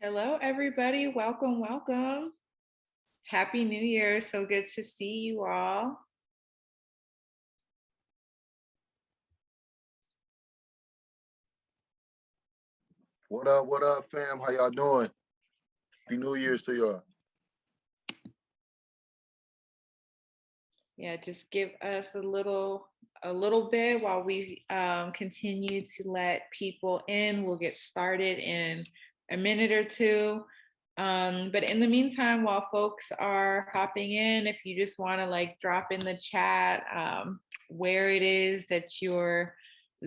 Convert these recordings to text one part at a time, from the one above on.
Hello, everybody. Welcome, welcome. Happy New Year. So good to see you all. What up, fam? How y'all doing? Happy New Year's to y'all. Yeah, just give us a little bit while we continue to let people in. We'll get started in a minute or two. But in the meantime, while folks are hopping in, if you just want to drop in the chat where it is that you're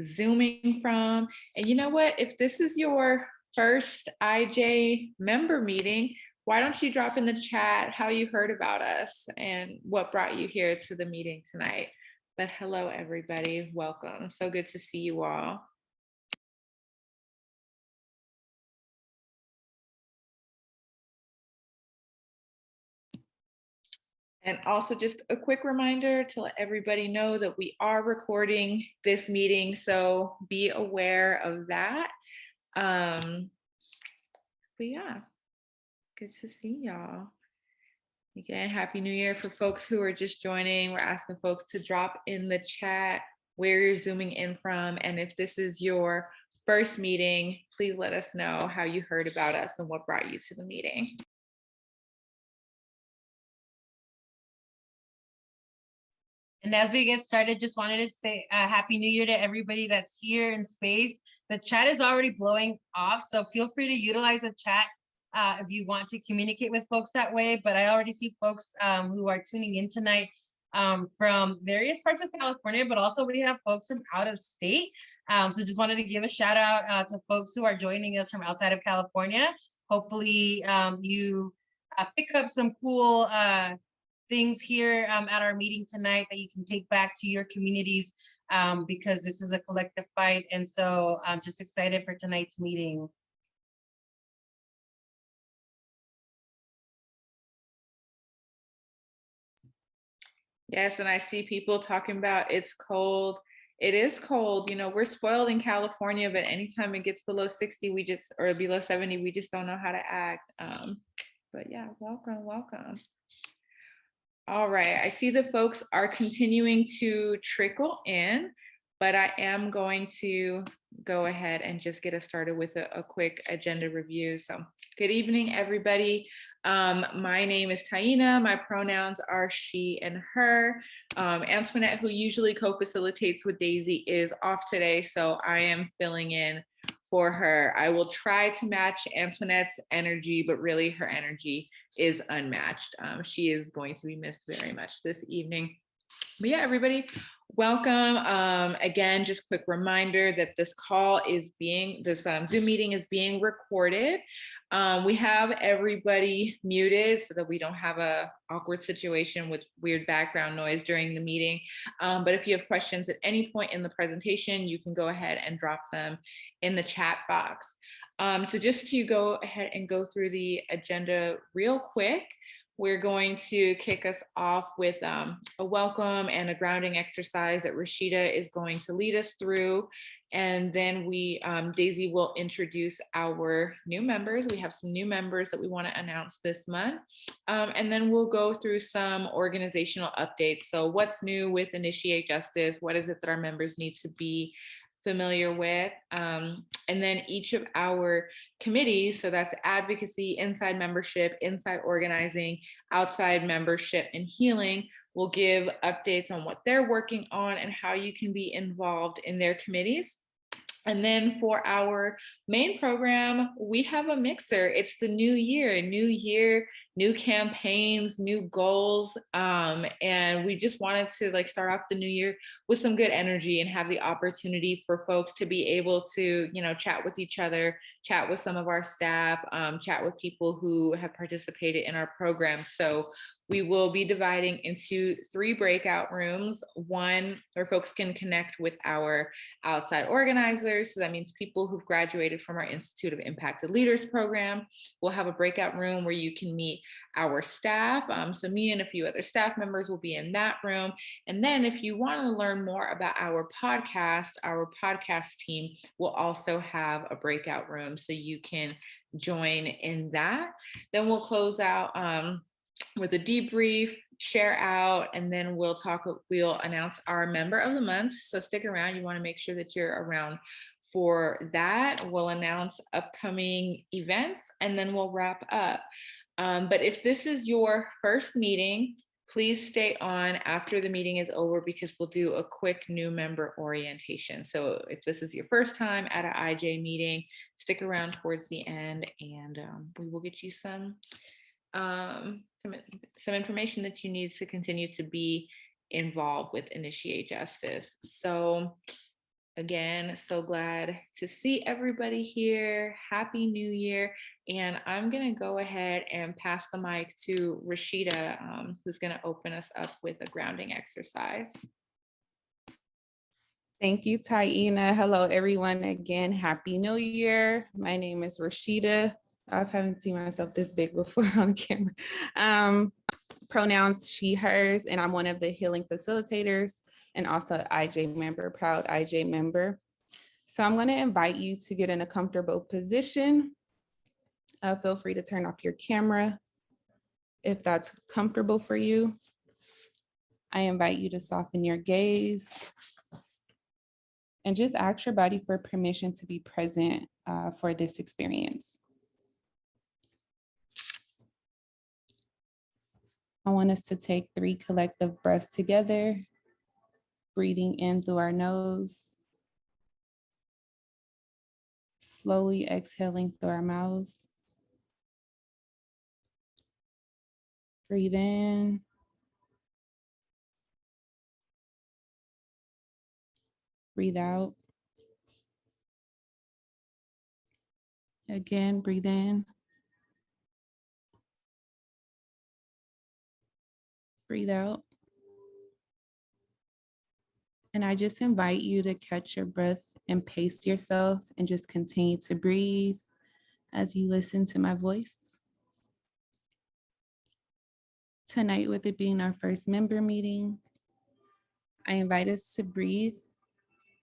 zooming from. And you know what? If this is your first IJ member meeting, why don't you drop in the chat how you heard about us and what brought you here to the meeting tonight? But hello, everybody. Welcome. So good to see you all. And also just a quick reminder to let everybody know that we are recording this meeting, so be aware of that. But yeah, good to see y'all. Again, Happy New Year for folks who are just joining. We're asking folks to drop in the chat where you're zooming in from. And if this is your first meeting, please let us know how you heard about us and what brought you to the meeting. And as we get started, just wanted to say Happy New Year to everybody that's here in space. The chat is already blowing off, so feel free to utilize the chat if you want to communicate with folks that way. But I already see folks who are tuning in tonight from various parts of California, but also we have folks from out of state. So just wanted to give a shout out to folks who are joining us from outside of California. Hopefully you pick up some cool things here at our meeting tonight that you can take back to your communities because this is a collective fight. And so I'm just excited for tonight's meeting. Yes, and I see people talking about it's cold. It is cold. You know, we're spoiled in California, but anytime it gets below 60, or below 70, we just don't know how to act. But yeah, welcome, welcome. All right, I see the folks are continuing to trickle in, but I am going to go ahead and just get us started with a quick agenda review. So good evening, everybody. My name is Taina. My pronouns are she and her. Antoinette, who usually co-facilitates with Daisy, is off today, so I am filling in for her. I will try to match Antoinette's energy, but really her energy is unmatched. She is going to be missed very much this evening. But yeah, everybody, welcome. Again, just quick reminder that this Zoom meeting is being recorded. We have everybody muted so that we don't have a awkward situation with weird background noise during the meeting. But if you have questions at any point in the presentation, you can go ahead and drop them in the chat box. So just to go ahead and go through the agenda real quick, we're going to kick us off with a welcome and a grounding exercise that Rashida is going to lead us through. And then Daisy will introduce our new members. We have some new members that we want to announce this month. And then we'll go through some organizational updates. So what's new with Initiate Justice? What is it that our members need to be familiar with? And then each of our committees, so that's advocacy, inside membership, inside organizing, outside membership, and healing, will give updates on what they're working on and how you can be involved in their committees. And then for our main program, we have a mixer. It's the new year, new campaigns, new goals. And we just wanted to start off the new year with some good energy and have the opportunity for folks to be able to, chat with each other, chat with some of our staff, chat with people who have participated in our program. So we will be dividing into 3 breakout rooms, one where folks can connect with our outside organizers. So that means people who've graduated from our Institute of Impacted Leaders program. We'll have a breakout room where you can meet our staff. So me and a few other staff members will be in that room. And then if you want to learn more about our podcast team will also have a breakout room so you can join in that. Then we'll close out with a debrief, share out, and then we'll announce our member of the month. So stick around. You want to make sure that you're around for that. We'll announce upcoming events and then we'll wrap up. But if this is your first meeting, please stay on after the meeting is over because we'll do a quick new member orientation. So if this is your first time at an IJ meeting, stick around towards the end and we will get you some information that you need to continue to be involved with Initiate Justice. So again, so glad to see everybody here. Happy New Year. And I'm going to go ahead and pass the mic to Rashida, who's going to open us up with a grounding exercise. Thank you, Taina. Hello, everyone. Again, Happy New Year. My name is Rashida. I haven't seen myself this big before on camera. Pronouns she, hers, and I'm one of the healing facilitators and also IJ member, proud IJ member. So I'm going to invite you to get in a comfortable position. Feel free to turn off your camera if that's comfortable for you. I invite you to soften your gaze and just ask your body for permission to be present for this experience. I want us to take 3 collective breaths together, breathing in through our nose, slowly exhaling through our mouths. Breathe in. Breathe out. Again, breathe in. Breathe out. And I just invite you to catch your breath and pace yourself and just continue to breathe as you listen to my voice. Tonight, with it being our first member meeting, I invite us to breathe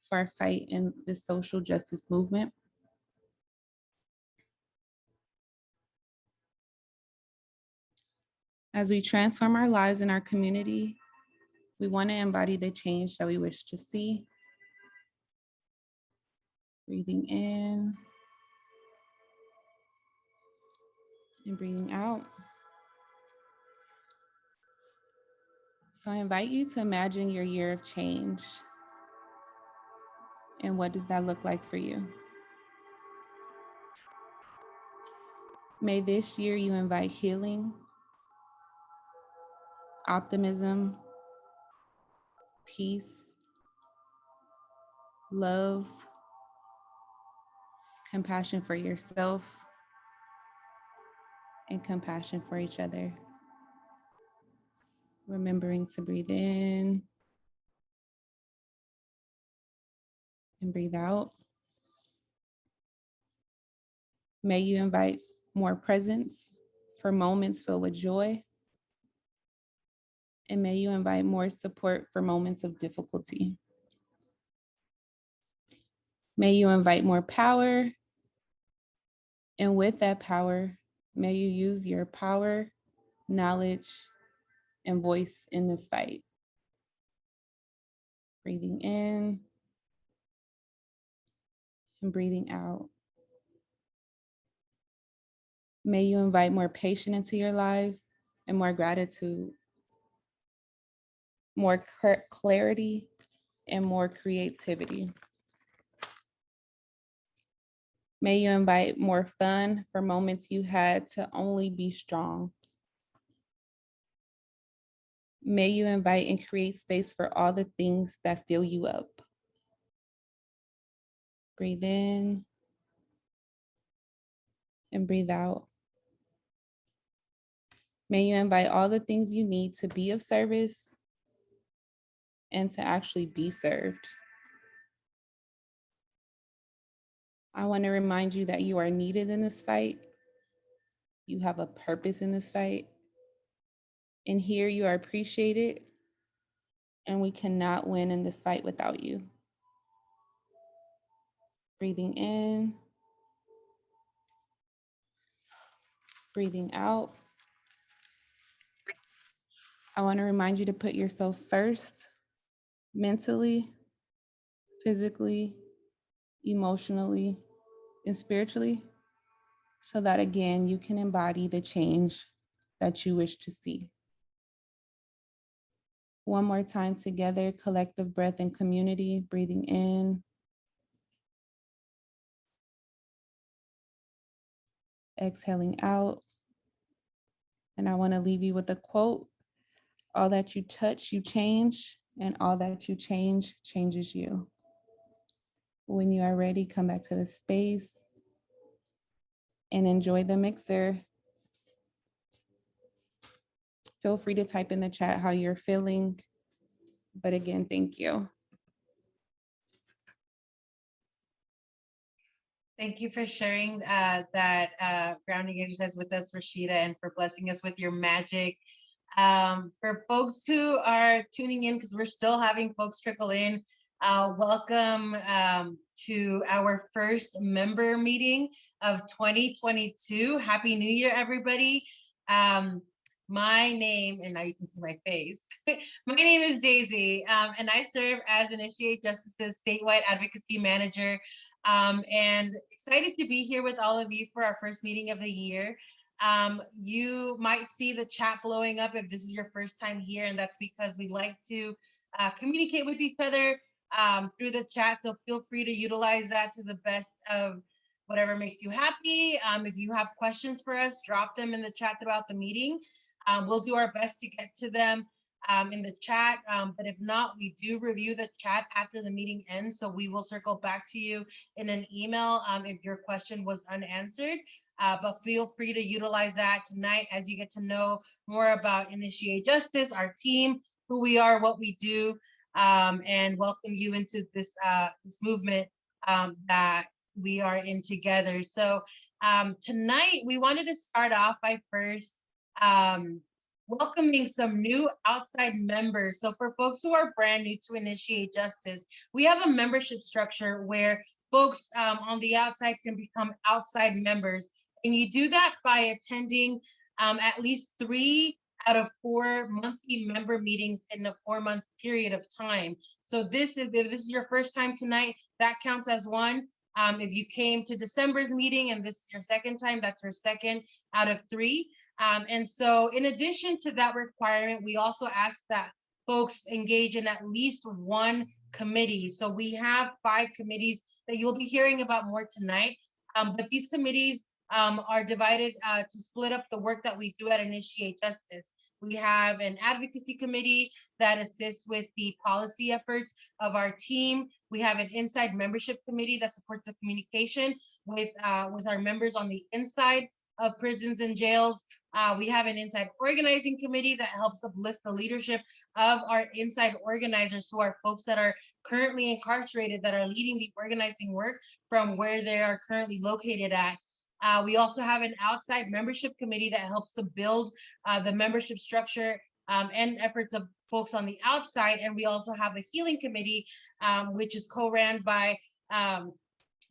for our fight in the social justice movement. As we transform our lives in our community, we want to embody the change that we wish to see. Breathing in and breathing out. So I invite you to imagine your year of change. And what does that look like for you? May this year you invite healing, optimism, peace, love, compassion for yourself, and compassion for each other. Remembering to breathe in and breathe out. May you invite more presence for moments filled with joy. And may you invite more support for moments of difficulty. May you invite more power. And with that power, may you use your power, knowledge, and voice in this fight. Breathing in and breathing out. May you invite more patience into your life and more gratitude, more clarity, and more creativity. May you invite more fun for moments you had to only be strong. May you invite and create space for all the things that fill you up. Breathe in and breathe out. May you invite all the things you need to be of service and to actually be served. I want to remind you that you are needed in this fight. You have a purpose in this fight. And here you are appreciated. And we cannot win in this fight without you. Breathing in, breathing out. I want to remind you to put yourself first, mentally, physically, emotionally, and spiritually, so that again, you can embody the change that you wish to see. One more time together, collective breath and community, breathing in, exhaling out. And I want to leave you with a quote: all that you touch, you change, and all that you change, changes you. When you are ready, come back to the space and enjoy the mixer. Feel free to type in the chat how you're feeling. But again, thank you. Thank you for sharing that grounding exercise with us, Rashida, and for blessing us with your magic. For folks who are tuning in, because we're still having folks trickle in, welcome to our first member meeting of 2022. Happy New Year, everybody. My name, and now you can see my face. My name is Daisy, and I serve as Initiate Justice's statewide advocacy manager. And excited to be here with all of you for our first meeting of the year. You might see the chat blowing up if this is your first time here, and that's because we like to communicate with each other through the chat. So feel free to utilize that to the best of whatever makes you happy. If you have questions for us, drop them in the chat throughout the meeting. We'll do our best to get to them in the chat, but if not, we do review the chat after the meeting ends, so we will circle back to you in an email if your question was unanswered. But feel free to utilize that tonight as you get to know more about Initiate Justice, our team, who we are, what we do, and welcome you into this this movement that we are in together. So tonight we wanted to start off by first welcoming some new outside members. So for folks who are brand new to Initiate Justice, we have a membership structure where folks on the outside can become outside members. And you do that by attending at least 3 out of 4 monthly member meetings in a 4-month period of time. So if this is your first time tonight, that counts as one. If you came to December's meeting and this is your second time, that's your second out of 3. And so in addition to that requirement, we also ask that folks engage in at least one committee. So we have 5 committees that you'll be hearing about more tonight. But these committees are divided to split up the work that we do at Initiate Justice. We have an advocacy committee that assists with the policy efforts of our team. We have an inside membership committee that supports the communication with our members on the inside of prisons and jails. We have an inside organizing committee that helps uplift the leadership of our inside organizers, who are folks that are currently incarcerated, that are leading the organizing work from where they are currently located at. We also have an outside membership committee that helps to build the membership structure and efforts of folks on the outside. And we also have a healing committee, which is co-ran by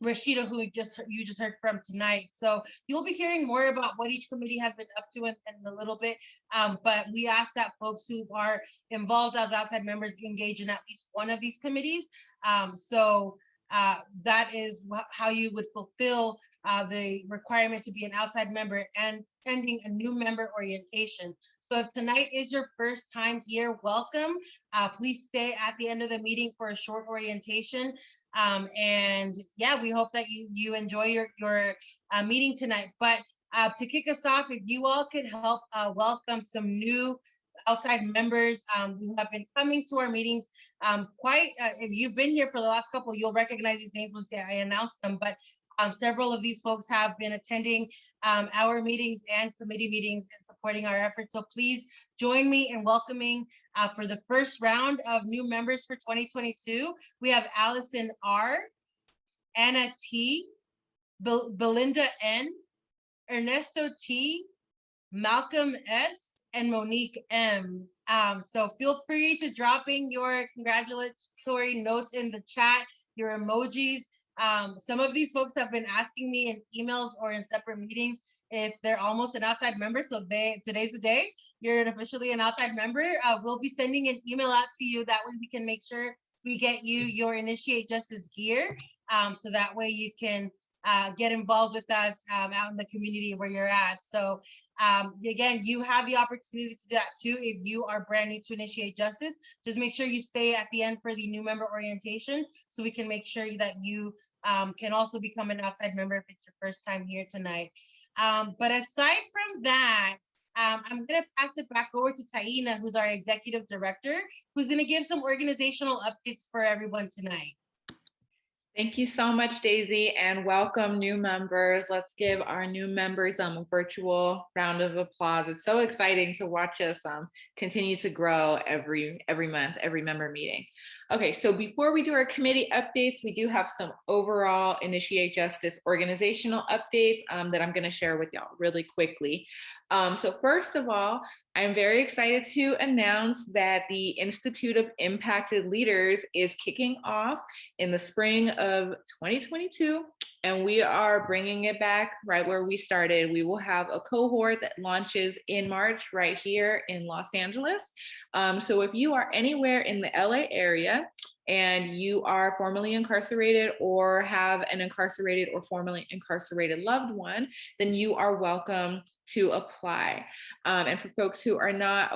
Rashida, who you just heard from tonight. So you'll be hearing more about what each committee has been up to in a little bit. But we ask that folks who are involved as outside members engage in at least one of these committees. So that is how you would fulfill the requirement to be an outside member and attending a new member orientation. So if tonight is your first time here, welcome. Please stay at the end of the meeting for a short orientation. And yeah, we hope that you enjoy your meeting tonight. But to kick us off, if you all could help welcome some new outside members who have been coming to our meetings if you've been here for the last couple, you'll recognize these names once I announce them, but several of these folks have been attending our meetings and committee meetings and supporting our efforts. So please join me in welcoming for the first round of new members for 2022. We have Allison R, Anna T, Belinda N, Ernesto T, Malcolm S, and Monique M. So feel free to drop in your congratulatory notes in the chat, your emojis. Some of these folks have been asking me in emails or in separate meetings if they're almost an outside member. So today's the day. You're officially an outside member. We'll be sending an email out to you. That way we can make sure we get you your Initiate Justice gear. So that way you can get involved with us out in the community where you're at. So again, you have the opportunity to do that too if you are brand new to Initiate Justice. Just make sure you stay at the end for the new member orientation so we can make sure that you can also become an outside member if it's your first time here tonight. But aside from that, I'm going to pass it back over to Taina, who's our executive director, who's going to give some organizational updates for everyone tonight. Thank you so much, Daisy, and welcome new members. Let's give our new members a virtual round of applause. It's so exciting to watch us continue to grow every month, every member meeting. Okay, so before we do our committee updates, we do have some overall Initiate Justice organizational updates that I'm going to share with y'all really quickly. So first of all, I'm very excited to announce that the Institute of Impacted Leaders is kicking off in the spring of 2022, and we are bringing it back right where we started. We will have a cohort that launches in March right here in Los Angeles. So if you are anywhere in the LA area and you are formerly incarcerated or have an incarcerated or formerly incarcerated loved one, then you are welcome to apply. And for folks who are not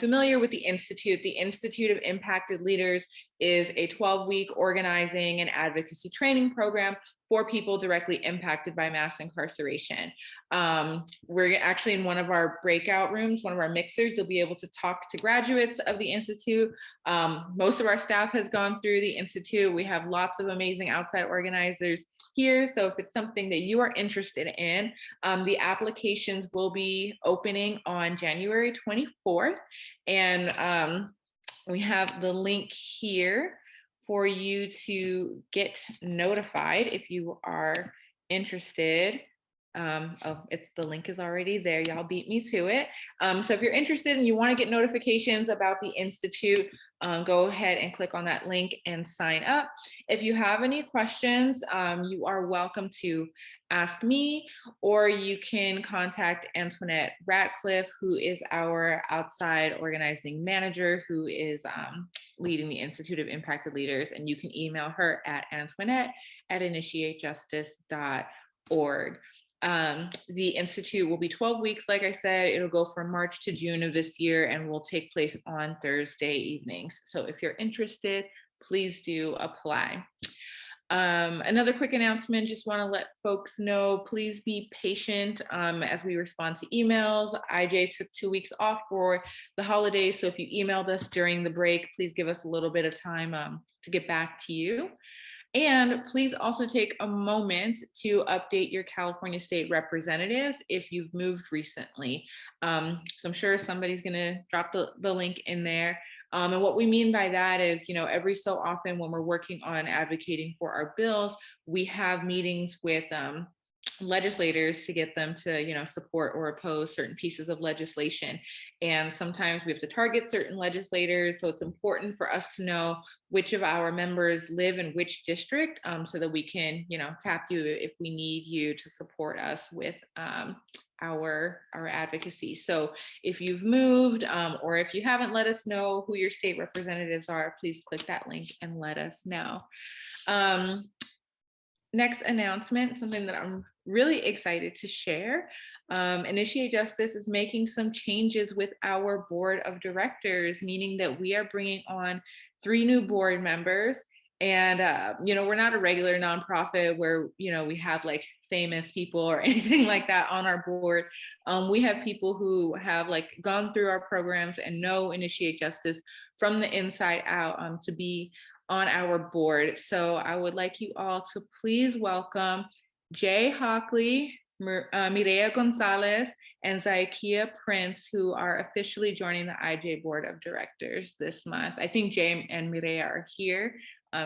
familiar with the Institute of Impacted Leaders is a 12-week organizing and advocacy training program for people directly impacted by mass incarceration. We're actually in one of our breakout rooms, one of our mixers. You'll be able to talk to graduates of the Institute. Most of our staff has gone through the Institute. We have lots of amazing outside organizers here. So if it's something that you are interested in, the applications will be opening on January 24th. And we have the link here for you to get notified if you are interested. The link is already there. Y'all beat me to it. So if you're interested and you want to get notifications about the Institute, go ahead and click on that link and sign up. If you have any questions, you are welcome to ask me, or you can contact Antoinette Ratcliffe, who is our outside organizing manager, who is leading the Institute of Impacted Leaders, and you can email her at Antoinette@initiatejustice.org. The Institute will be 12 weeks, like I said. It'll go from March to June of this year and will take place on Thursday evenings. So if you're interested, please do apply. Another quick announcement, just want to let folks know, please be patient as we respond to emails. IJ took 2 weeks off for the holidays, so if you emailed us during the break, please give us a little bit of time to get back to you. And please also take a moment to update your California state representatives if you've moved recently. So I'm sure somebody's gonna drop the link in there. And what we mean by that is, every so often when we're working on advocating for our bills, we have meetings with legislators to get them to, support or oppose certain pieces of legislation. And sometimes we have to target certain legislators. So it's important for us to know which of our members live in which district so that we can, tap you if we need you to support us with our advocacy. So if you've moved or if you haven't let us know who your state representatives are, please click that link and let us know. Next announcement, something that I'm really excited to share. Initiate Justice is making some changes with our board of directors, meaning that we are bringing on 3 new board members. And, we're not a regular nonprofit where, we have like famous people or anything like that on our board. We have people who have gone through our programs and know Initiate Justice from the inside out to be on our board. So I would like you all to please welcome Jay Hockley, Mireya Gonzalez, and Zykia Prince, who are officially joining the IJ Board of Directors this month. I think Jay and Mireya are here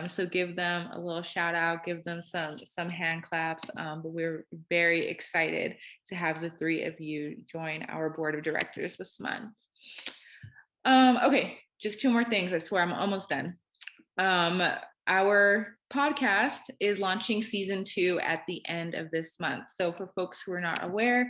So give them a little shout out, give them some hand claps. But we're very excited to have the three of you join our board of directors this month. Okay, just two more things. I swear I'm almost done. Our podcast is launching season 2 at the end of this month. So for folks who are not aware,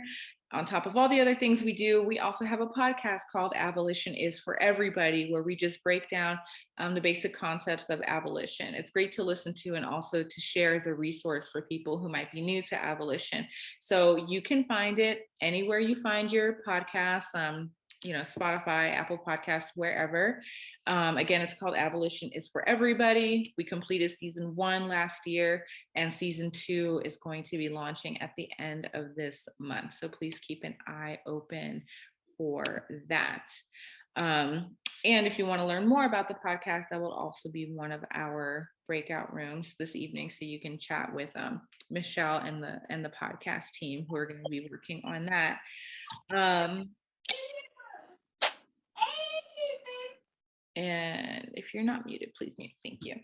on top of all the other things we do, we also have a podcast called Abolition is for Everybody, where we just break down the basic concepts of abolition. It's great to listen to and also to share as a resource for people who might be new to abolition. So you can find it anywhere you find your podcasts, Spotify, Apple Podcast, wherever. Again, it's called Abolition is for Everybody. We completed season 1 last year, and season 2 is going to be launching at the end of this month. So please keep an eye open for that. And if you want to learn more about the podcast, that will also be one of our breakout rooms this evening, so you can chat with Michelle and the podcast team who are going to be working on that. And if you're not muted, please mute. Thank you.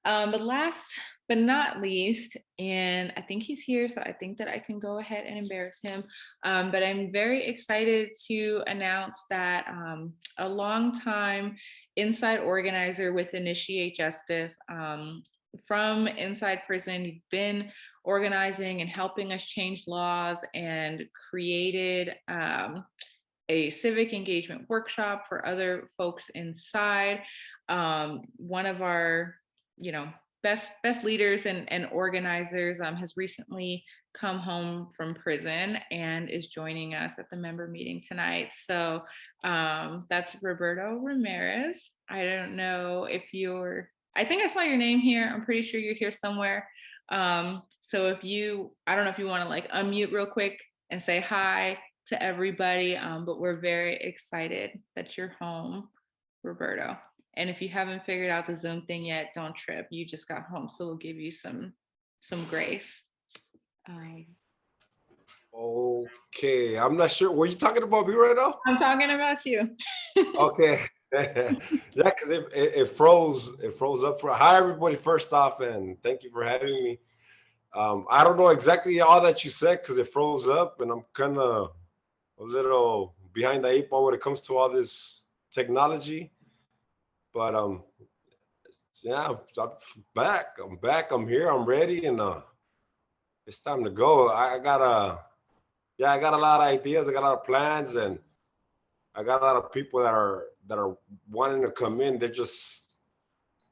But last but not least, and I think he's here, so I think that I can go ahead and embarrass him. But I'm very excited to announce that a longtime inside organizer with Initiate Justice from inside prison, you've been organizing and helping us change laws and created a civic engagement workshop for other folks inside. One of our, best leaders and organizers has recently come home from prison and is joining us at the member meeting tonight. So that's Roberto Ramirez. I don't know if I think I saw your name here. I'm pretty sure you're here somewhere. So I don't know if you want to unmute real quick and say hi to everybody, but we're very excited that you're home, Roberto. And if you haven't figured out the Zoom thing yet, don't trip. You just got home, so we'll give you some grace. Okay, I'm not sure. Were you talking about me right now? I'm talking about you. Okay. Yeah, because it froze up for. Hi, everybody. First off, and thank you for having me. I don't know exactly all that you said because it froze up, and I'm kind of a little behind the 8 ball when it comes to all this technology, but yeah, I'm back. I'm here. I'm ready, and it's time to go. I got a lot of ideas. I got a lot of plans, and I got a lot of people that are wanting to come in. They're just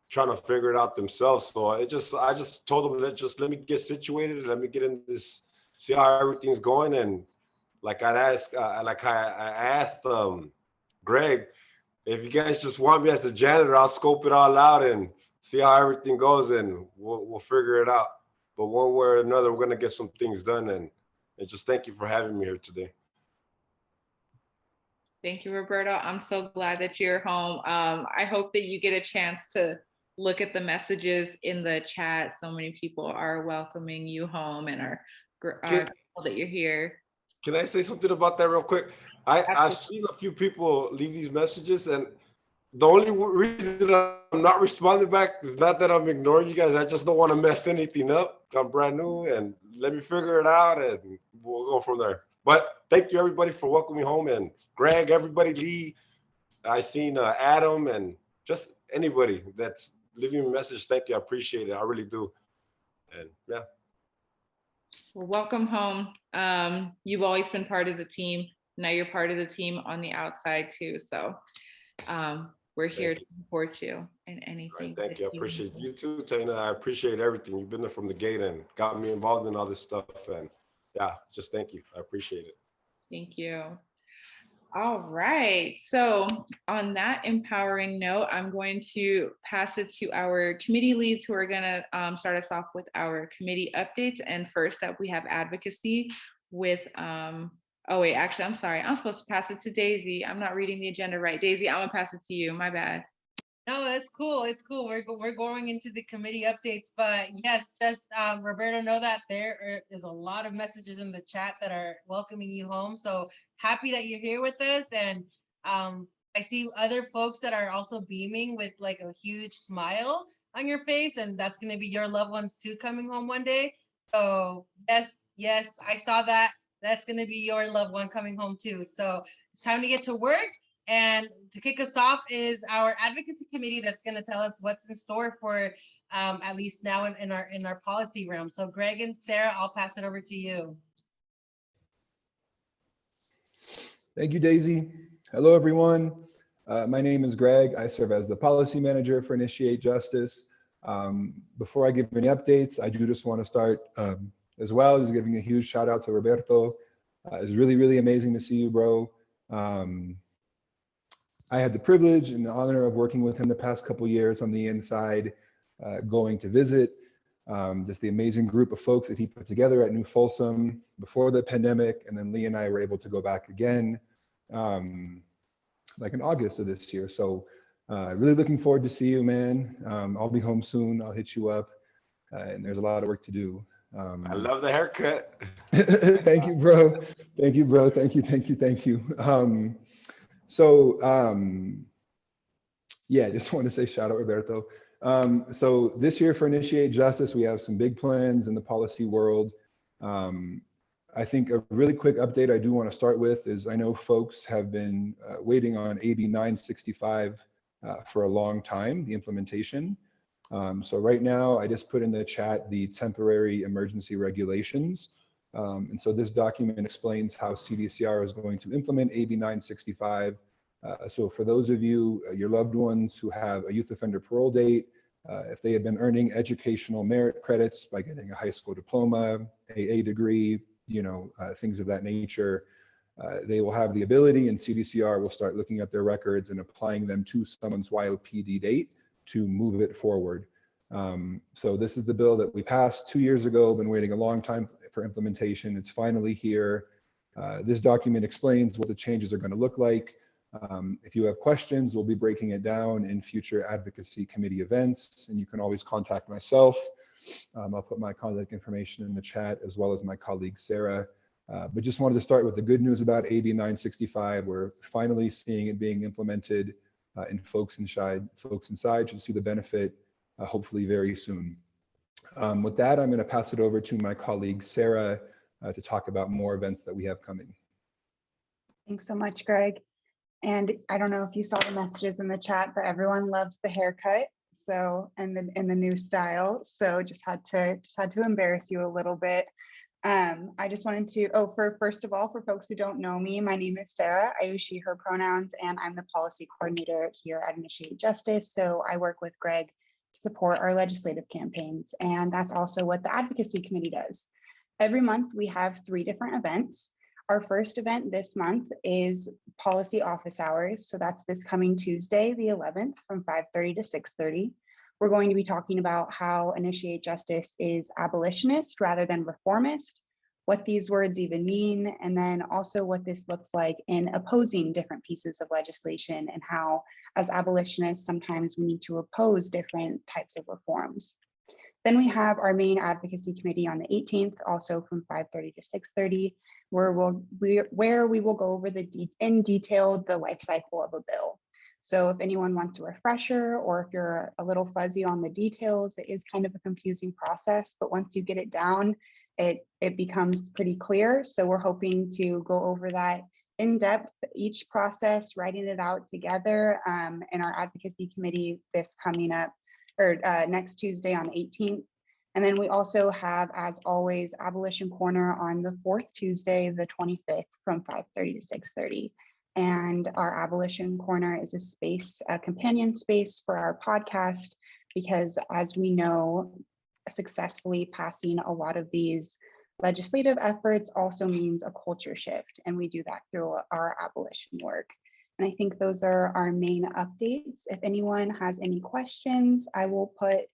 trying to figure it out themselves. So I just told them let me get situated. Let me get in this, see how everything's going, and like I asked Greg, if you guys just want me as a janitor, I'll scope it all out and see how everything goes, and we'll figure it out. But one way or another, we're gonna get some things done, and just thank you for having me here today. Thank you, Roberto. I'm so glad that you're home. I hope that you get a chance to look at the messages in the chat. So many people are welcoming you home and are grateful that you're here. Can I say something about that real quick? I've seen a few people leave these messages, and the only reason I'm not responding back is not that I'm ignoring you guys. I just don't want to mess anything up. I'm brand new, and let me figure it out, and we'll go from there. But thank you, everybody, for welcoming me home, and Greg, everybody, Lee. I seen Adam, and just anybody that's leaving me a message. Thank you. I appreciate it. I really do. And yeah. Well, welcome home. You've always been part of the team. Now you're part of the team on the outside too. So we're here to support you in anything. Right, thank you. I appreciate you too, Tana. I appreciate everything. You've been there from the gate and got me involved in all this stuff. And yeah, just thank you. I appreciate it. Thank you. All right. So on that empowering note, I'm going to pass it to our committee leads who are going to start us off with our committee updates. And first up, we have advocacy with, oh wait, actually, I'm sorry. I'm supposed to pass it to Daisy. I'm not reading the agenda right. Daisy, I'm gonna pass it to you. My bad. No, it's cool. It's cool. We're going into the committee updates, but yes, just Roberto, know that there is a lot of messages in the chat that are welcoming you home. So happy that you're here with us, and I see other folks that are also beaming with like a huge smile. on your face, and that's going to be your loved ones too coming home one day. So yes, I saw that. That's going to be your loved one coming home too. So it's time to get to work. And to kick us off is our advocacy committee that's going to tell us what's in store for at least now in our policy realm. So Greg and Sarah, I'll pass it over to you. Thank you, Daisy. Hello, everyone. My name is Greg. I serve as the policy manager for Initiate Justice. Before I give any updates, I do just want to start as well as giving a huge shout out to Roberto. It's really, really amazing to see you, bro. I had the privilege and the honor of working with him the past couple years on the inside, going to visit just the amazing group of folks that he put together at New Folsom before the pandemic. And then Lee and I were able to go back again, like in August of this year. So really looking forward to see you, man. I'll be home soon. I'll hit you up. And there's a lot of work to do. I love the haircut. Thank you, bro. Thank you, bro. Thank you. Yeah, just want to say shout out Roberto. So this year for Initiate Justice, we have some big plans in the policy world. I think a really quick update I do want to start with is I know folks have been waiting on AB 965 for a long time, the implementation. So right now, I just put in the chat the temporary emergency regulations. And so this document explains how CDCR is going to implement AB 965. So for those of you, your loved ones who have a youth offender parole date, if they had been earning educational merit credits by getting a high school diploma, AA degree, things of that nature, they will have the ability, and CDCR will start looking at their records and applying them to someone's YOPD date to move it forward. So this is the bill that we passed 2 years ago, been waiting a long time for implementation. It's finally here. This document explains what the changes are going to look like. If you have questions, we'll be breaking it down in future advocacy committee events, and you can always contact myself. I'll put my contact information in the chat, as well as my colleague Sarah. But just wanted to start with the good news about AB 965. We're finally seeing it being implemented, and folks inside should see the benefit hopefully very soon. With that, I'm going to pass it over to my colleague Sarah to talk about more events that we have coming. Thanks so much, Greg. And I don't know if you saw the messages in the chat, but everyone loves the haircut. So, and the new style. So just had to embarrass you a little bit. I just wanted to, first of all, for folks who don't know me, my name is Sarah. I use she, her pronouns, and I'm the policy coordinator here at Initiate Justice. So I work with Greg to support our legislative campaigns. And that's also what the advocacy committee does. Every month we have 3 different events. Our first event this month is policy office hours. So that's this coming Tuesday, the 11th, from 5:30 to 6:30. We're going to be talking about how Initiate Justice is abolitionist rather than reformist, what these words even mean, and then also what this looks like in opposing different pieces of legislation and how, as abolitionists, sometimes we need to oppose different types of reforms. Then we have our main advocacy committee on the 18th, also from 5:30 to 6:30, where we will go over in detail the life cycle of a bill. So if anyone wants a refresher, or if you're a little fuzzy on the details, it is kind of a confusing process, but once you get it down, it becomes pretty clear. So we're hoping to go over that in depth, each process, writing it out together in our advocacy committee this coming up, or next Tuesday on the 18th. And then we also have, as always, Abolition Corner on the 4th Tuesday, the 25th, from 5:30 to 6:30. And our Abolition Corner is a space, a companion space for our podcast, because as we know, successfully passing a lot of these legislative efforts also means a culture shift. And we do that through our abolition work. And I think those are our main updates. If anyone has any questions, I will put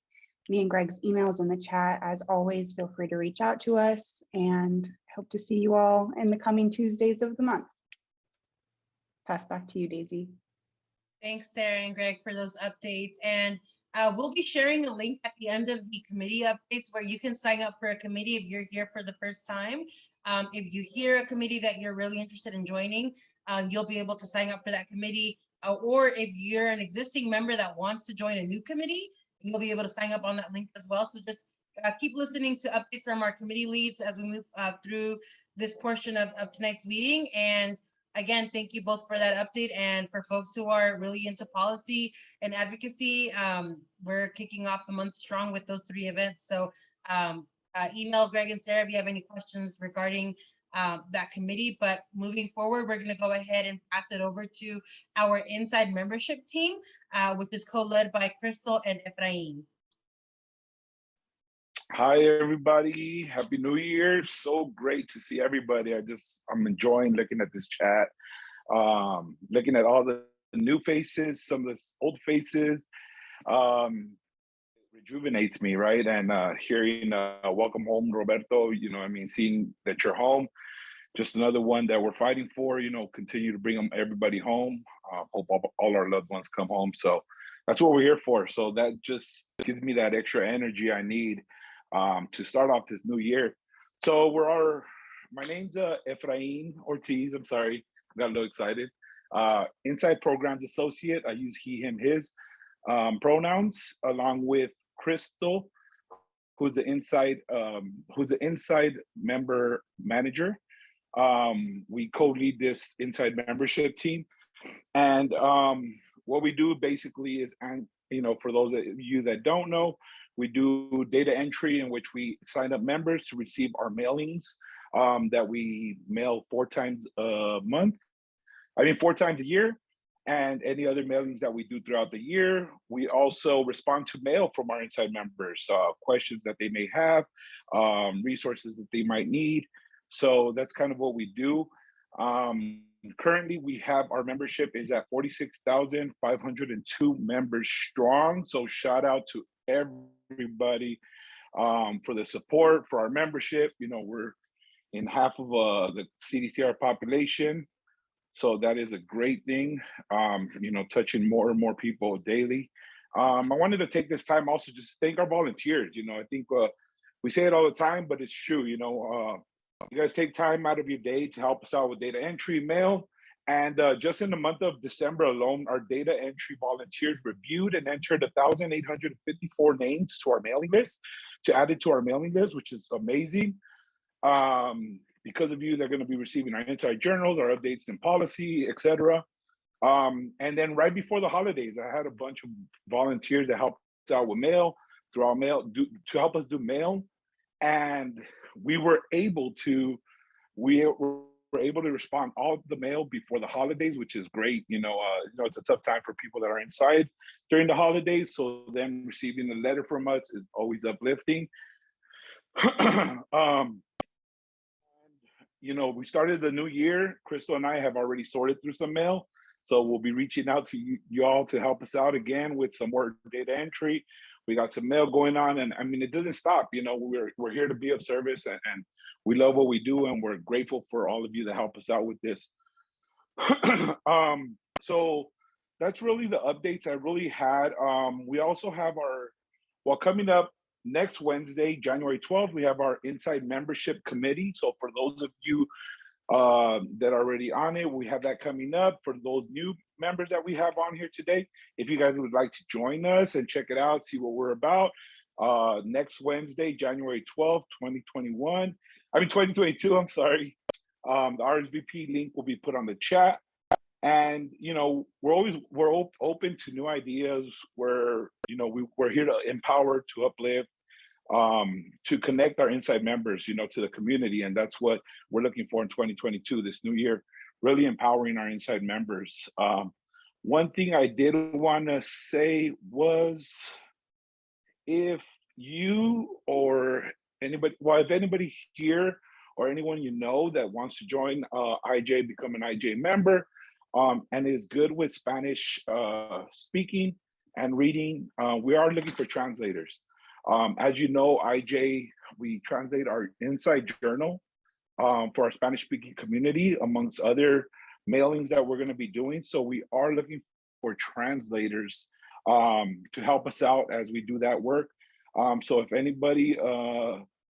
me and Greg's emails in the chat. As always, feel free to reach out to us, and hope to see you all in the coming Tuesdays of the month. Pass back to you, Daisy. Thanks, Sarah and Greg, for those updates. And we'll be sharing a link at the end of the committee updates where you can sign up for a committee if you're here for the first time. If you hear a committee that you're really interested in joining, you'll be able to sign up for that committee. Or if you're an existing member that wants to join a new committee, you'll be able to sign up on that link as well. So just keep listening to updates from our committee leads as we move through this portion of tonight's meeting. And again, thank you both for that update. And for folks who are really into policy and advocacy, we're kicking off the month strong with those 3 events. So email Greg and Sarah if you have any questions regarding that committee. But moving forward, we're going to go ahead and pass it over to our inside membership team, which is co-led by Crystal and Efrain. Hi, everybody. Happy New Year. So great to see everybody. I'm enjoying looking at this chat, looking at all the new faces, some of the old faces. Rejuvenates me, right? And hearing welcome home, Roberto, you know, I mean, seeing that you're home, just another one that we're fighting for, you know, continue to bring everybody home. Hope all our loved ones come home. So that's what we're here for. So that just gives me that extra energy I need to start off this new year. So my name's Efrain Ortiz. I'm sorry, I got a little excited. Inside Programs Associate. I use he, him, his pronouns, along with Crystal, who's the inside member manager. We co-lead this inside membership team, and what we do basically is, and you know, for those of you that don't know, we do data entry in which we sign up members to receive our mailings that we mail 4 times a month. 4 times a year, and any other mailings that we do throughout the year. We also respond to mail from our inside members, questions that they may have, resources that they might need. So that's kind of what we do. Currently, we have our membership is at 46,502 members strong. So shout out to everybody for the support for our membership. You know, we're in half of the CDCR population. So that is a great thing, you know, touching more and more people daily. I wanted to take this time also just to thank our volunteers. You know, I think we say it all the time, but it's true. You know, you guys take time out of your day to help us out with data entry, mail. And just in the month of December alone, our data entry volunteers reviewed and entered 1,854 names to our mailing list, to add it to our mailing list, which is amazing. Because of you, they're going to be receiving our inside journals, our updates in policy, etc. And then right before the holidays, I had a bunch of volunteers that helped us out with mail, to help us do mail. And we were able to respond all the mail before the holidays, which is great. You know, it's a tough time for people that are inside during the holidays. So them receiving a letter from us is always uplifting. You know, we started the new year. Crystal and I have already sorted through some mail. So we'll be reaching out to you all to help us out again with some more data entry. We got some mail going on, and I mean, it doesn't stop. You know, we're here to be of service, and we love what we do, and we're grateful for all of you that help us out with this. So that's really the updates I really had. We also have coming up next Wednesday, January 12th, we have our Inside Membership Committee. So for those of you that are already on it, we have that coming up. For those new members that we have on here today, if you guys would like to join us and check it out, see what we're about, next Wednesday, January 12th, 2022, I'm sorry. The RSVP link will be put on the chat. And, you know, we're open to new ideas. We're here to empower, to uplift, to connect our inside members, you know, to the community. And that's what we're looking for in 2022, this new year, really empowering our inside members. One thing I did want to say was, if you or anybody, if anybody here or anyone you know that wants to join IJ, become an IJ member, and is good with Spanish speaking and reading, we are looking for translators. As you know, IJ, we translate our inside journal for our Spanish speaking community, amongst other mailings that we're going to be doing. So we are looking for translators to help us out as we do that work. So if anybody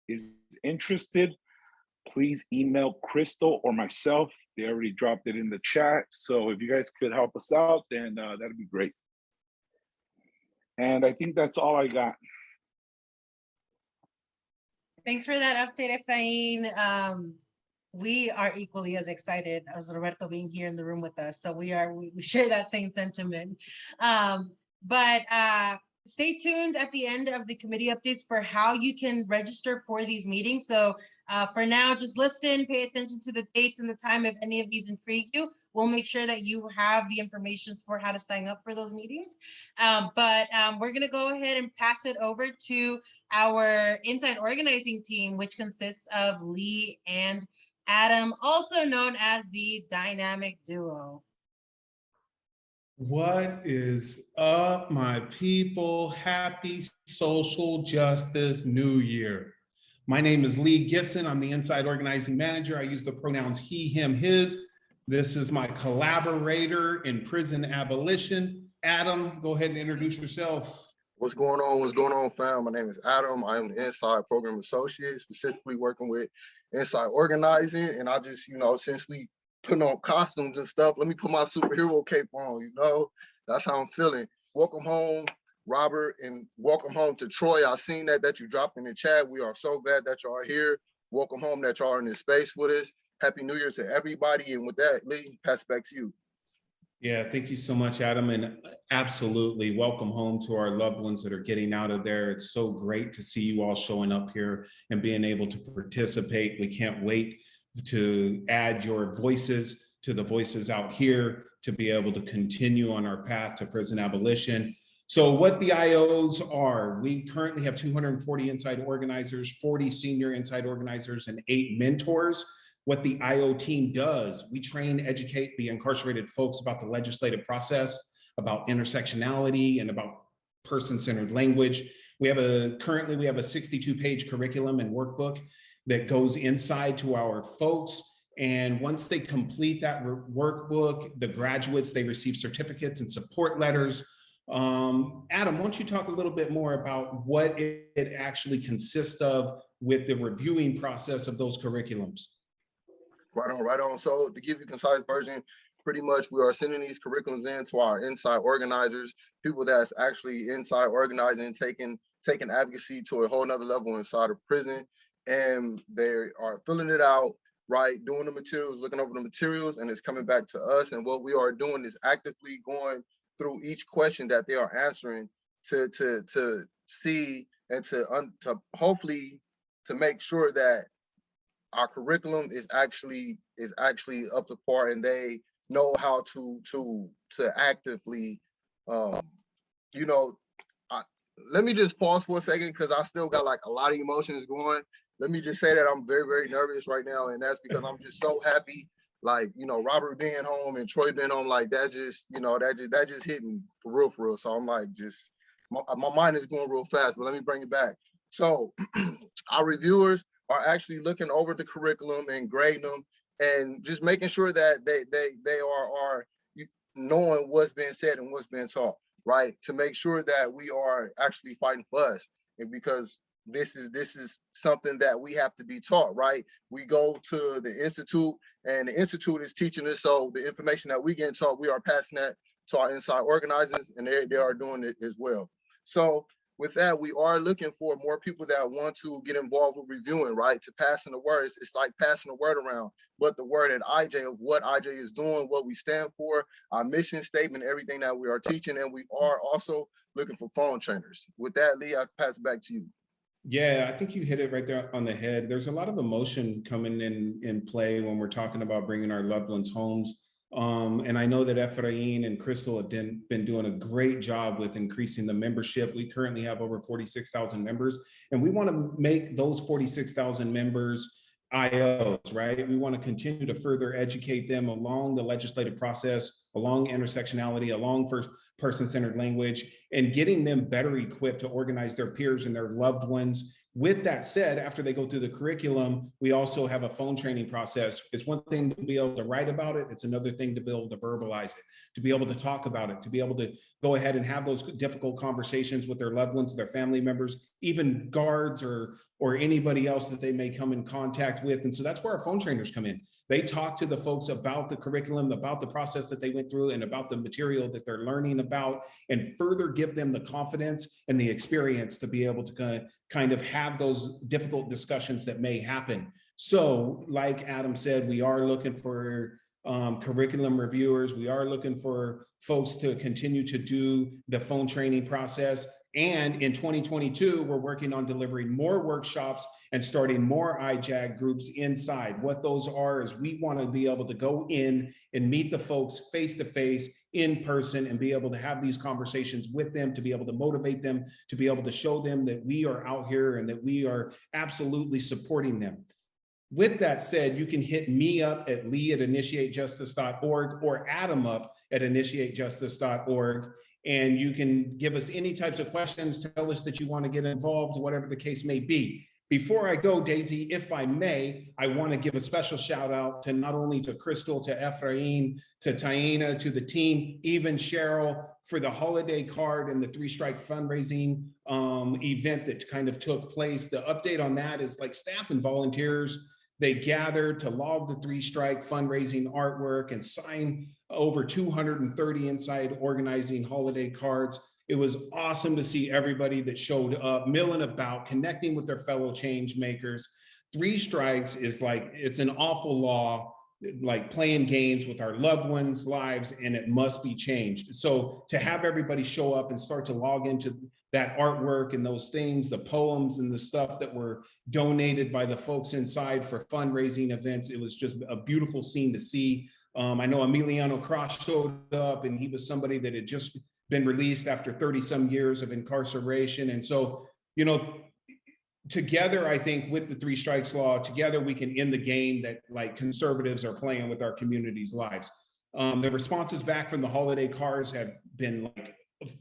is interested, please email Crystal or myself. They already dropped it in the chat. So if you guys could help us out, then that'd be great. And I think that's all I got. Thanks for that update, Efrain. We are equally as excited as Roberto being here in the room with us. So we share that same sentiment. But stay tuned at the end of the committee updates for how you can register for these meetings. So for now, just listen, pay attention to the dates and the time. If any of these intrigue you, we'll make sure that you have the information for how to sign up for those meetings. But we're gonna go ahead and pass it over to our inside organizing team, which consists of Lee and Adam, also known as the dynamic duo. What is up, my people? Happy Social Justice New Year. My name is Lee Gibson. I'm the Inside Organizing Manager. I use the pronouns he, him, his. This is my collaborator in prison abolition. Adam, go ahead and introduce yourself. What's going on? What's going on, fam? My name is Adam. I am the Inside Program Associate, specifically working with Inside Organizing. And I just, since we putting on costumes and stuff, let me put my superhero cape on, That's how I'm feeling. Welcome home, Robert, and welcome home to Troy. I seen that you dropped in the chat. We are so glad that y'all are here. Welcome home that y'all are in this space with us. Happy New Year to everybody. And with that, Lee, pass it back to you. Yeah, thank you so much, Adam. And absolutely welcome home to our loved ones that are getting out of there. It's so great to see you all showing up here and being able to participate. We can't wait to add your voices to the voices out here to be able to continue on our path to prison abolition. So what the IOs are, we currently have 240 inside organizers, 40 senior inside organizers, and 8 mentors. What the IO team does, we train, educate the incarcerated folks about the legislative process, about intersectionality, and about person-centered language. Currently we have a 62-page curriculum and workbook that goes inside to our folks. And once they complete that workbook, the graduates, they receive certificates and support letters. Adam, why don't you talk a little bit more about what it actually consists of with the reviewing process of those curriculums? Right on. So to give you a concise version, pretty much we are sending these curriculums in to our inside organizers, people that's actually inside organizing, taking advocacy to a whole nother level inside of prison. And they are filling it out, right? Doing the materials, looking over the materials, and it's coming back to us. And what we are doing is actively going through each question that they are answering to see and to hopefully to make sure that our curriculum is actually up to par and they know how to actively, let me just pause for a second because I still got like a lot of emotions going. Let me just say that I'm very, very nervous right now. And that's because I'm just so happy, Robert being home and Troy being home, like that just hit me for real. So I'm like, my mind is going real fast, but let me bring it back. So our reviewers are actually looking over the curriculum and grading them and just making sure that they are knowing what's being said and what's being taught, right? To make sure that we are actually fighting for us. And because this is something that we have to be taught, right? We go to the Institute and the Institute is teaching us. So the information that we get taught, we are passing that to our inside organizers and they are doing it as well. So with that, we are looking for more people that want to get involved with reviewing, right? To passing the word. It's like passing the word around, but the word at IJ of what IJ is doing, what we stand for, our mission statement, everything that we are teaching. And we are also looking for phone trainers. With that, Lee, I pass it back to you. Yeah, I think you hit it right there on the head. There's a lot of emotion coming in play when we're talking about bringing our loved ones homes. And I know that Efrain and Crystal have been doing a great job with increasing the membership. We currently have over 46,000 members, and we want to make those 46,000 members IOs, right? We want to continue to further educate them along the legislative process, along intersectionality, along person-centered language, and getting them better equipped to organize their peers and their loved ones. With that said, after they go through the curriculum, we also have a phone training process. It's one thing to be able to write about it. It's another thing to be able to verbalize it, to be able to talk about it, to be able to go ahead and have those difficult conversations with their loved ones, their family members, even guards or or anybody else that they may come in contact with. And so that's where our phone trainers come in. They talk to the folks about the curriculum, about the process that they went through, and about the material that they're learning about, and further give them the confidence and the experience to be able to kind of have those difficult discussions that may happen. So like Adam said, we are looking for curriculum reviewers. We are looking for folks to continue to do the phone training process. And in 2022, we're working on delivering more workshops and starting more IJAG groups inside. What those are is we want to be able to go in and meet the folks face to face, in person, and be able to have these conversations with them, to be able to motivate them, to be able to show them that we are out here and that we are absolutely supporting them. With that said, you can hit me up at lee@initiatejustice.org or Adam up at initiatejustice.org. And you can give us any types of questions, tell us that you want to get involved, whatever the case may be. Before I go, Daisy, if I may, I want to give a special shout out to not only to Crystal, to Ephraim, to Taina, to the team, even Cheryl, for the holiday card and the 3 Strike fundraising event that kind of took place. The update on that is like staff and volunteers, they gathered to log the 3 Strike fundraising artwork and sign over 230 inside organizing holiday cards. It was awesome to see everybody that showed up, milling about, connecting with their fellow change makers. 3 Strikes is like, it's an awful law, like playing games with our loved ones' lives, and it must be changed. So to have everybody show up and start to log into that artwork and those things, the poems and the stuff that were donated by the folks inside for fundraising events, it was just a beautiful scene to see. I know Emiliano Cross showed up, and he was somebody that had just been released after 30 some years of incarceration. And so, you know, together, I think with the 3 Strikes law, together we can end the game that like conservatives are playing with our community's lives. The responses back from the holiday cards have been like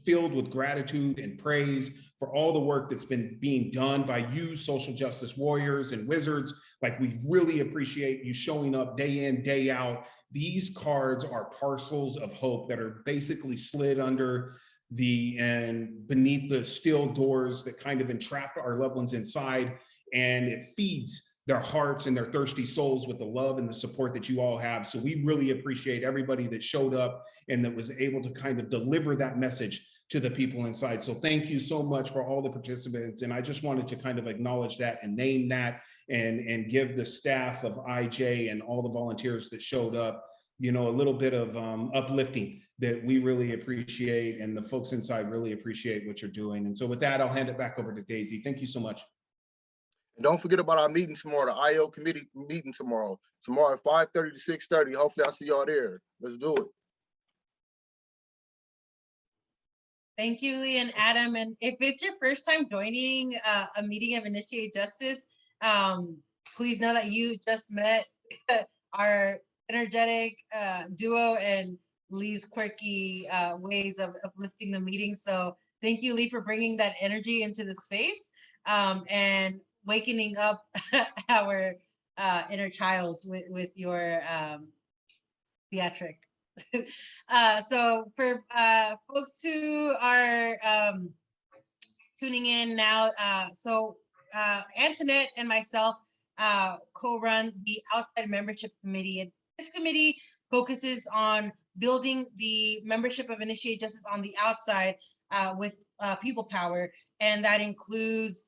filled with gratitude and praise for all the work that's been being done by you social justice warriors and wizards. Like, we really appreciate you showing up day in, day out. These cards are parcels of hope that are basically slid under and beneath the steel doors that kind of entrap our loved ones inside, and it feeds their hearts and their thirsty souls with the love and the support that you all have. So we really appreciate everybody that showed up and that was able to kind of deliver that message to the people inside. So thank you so much for all the participants. And I just wanted to kind of acknowledge that and name that and give the staff of IJ and all the volunteers that showed up, you know, a little bit of uplifting that we really appreciate, and the folks inside really appreciate what you're doing. And so with that, I'll hand it back over to Daisy. Thank you so much. And don't forget about our meeting tomorrow, the IO committee meeting tomorrow at 5:30 to 6:30. Hopefully I'll see y'all there. Let's do it. Thank you, Lee and Adam. And if it's your first time joining a meeting of Initiate Justice, please know that you just met our energetic duo and Lee's quirky ways of uplifting the meeting. So thank you, Lee, for bringing that energy into the space and wakening up our inner child with your theatric. So for folks who are tuning in now, Antoinette and myself co-run the Outside Membership Committee, and this committee focuses on building the membership of Initiate Justice on the outside with people power, and that includes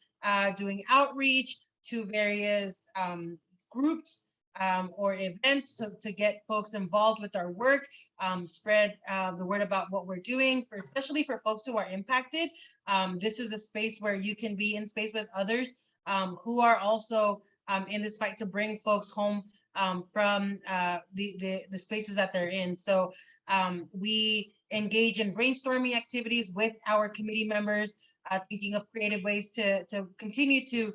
doing outreach to various groups or events to get folks involved with our work, spread the word about what we're doing, especially for folks who are impacted. This is a space where you can be in space with others who are also in this fight to bring folks home from the spaces that they're in. So we engage in brainstorming activities with our committee members, thinking of creative ways to continue to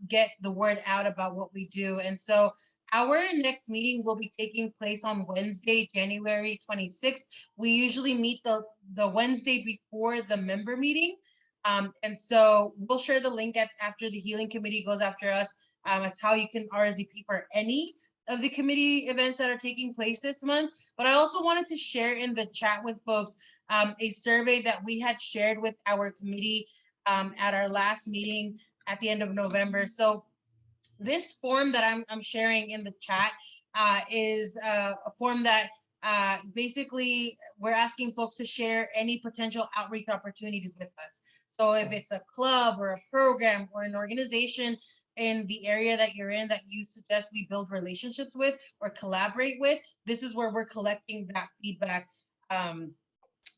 get the word out about what we do. And so our next meeting will be taking place on Wednesday, January 26th. We usually meet the Wednesday before the member meeting. And so we'll share the link after the Healing Committee goes after us as how you can RSVP for any of the committee events that are taking place this month. But I also wanted to share in the chat with folks a survey that we had shared with our committee at our last meeting at the end of November. So this form that I'm sharing in the chat is a form that basically we're asking folks to share any potential outreach opportunities with us. So if it's a club or a program or an organization in the area that you're in that you suggest we build relationships with or collaborate with, this is where we're collecting that feedback. And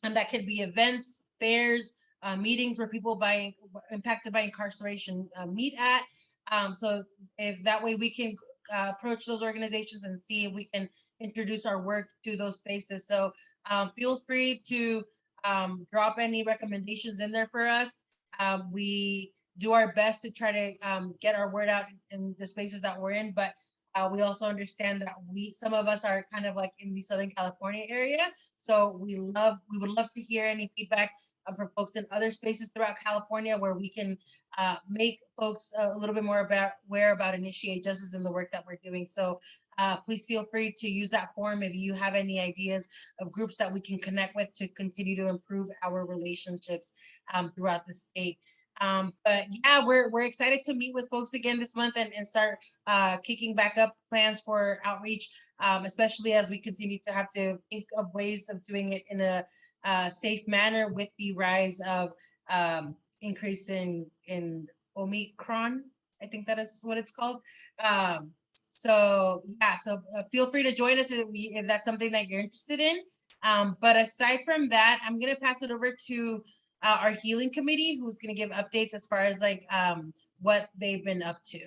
that could be events, fairs, meetings where people impacted by incarceration meet at. So if that way we can approach those organizations and see if we can introduce our work to those spaces. So feel free to drop any recommendations in there for us. We do our best to try to get our word out in the spaces that we're in, but we also understand that some of us are kind of like in the Southern California area. So we would love to hear any feedback from folks in other spaces throughout California where we can make folks a little bit more aware about Initiate Justice and the work that we're doing. So please feel free to use that form if you have any ideas of groups that we can connect with to continue to improve our relationships throughout the state. But yeah, we're excited to meet with folks again this month and start kicking back up plans for outreach, especially as we continue to have to think of ways of doing it in a safe manner with the rise of increase in Omicron. I think that is what it's called. So yeah, so feel free to join us if that's something that you're interested in. But aside from that, I'm gonna pass it over to our healing committee, who's going to give updates as far as like what they've been up to.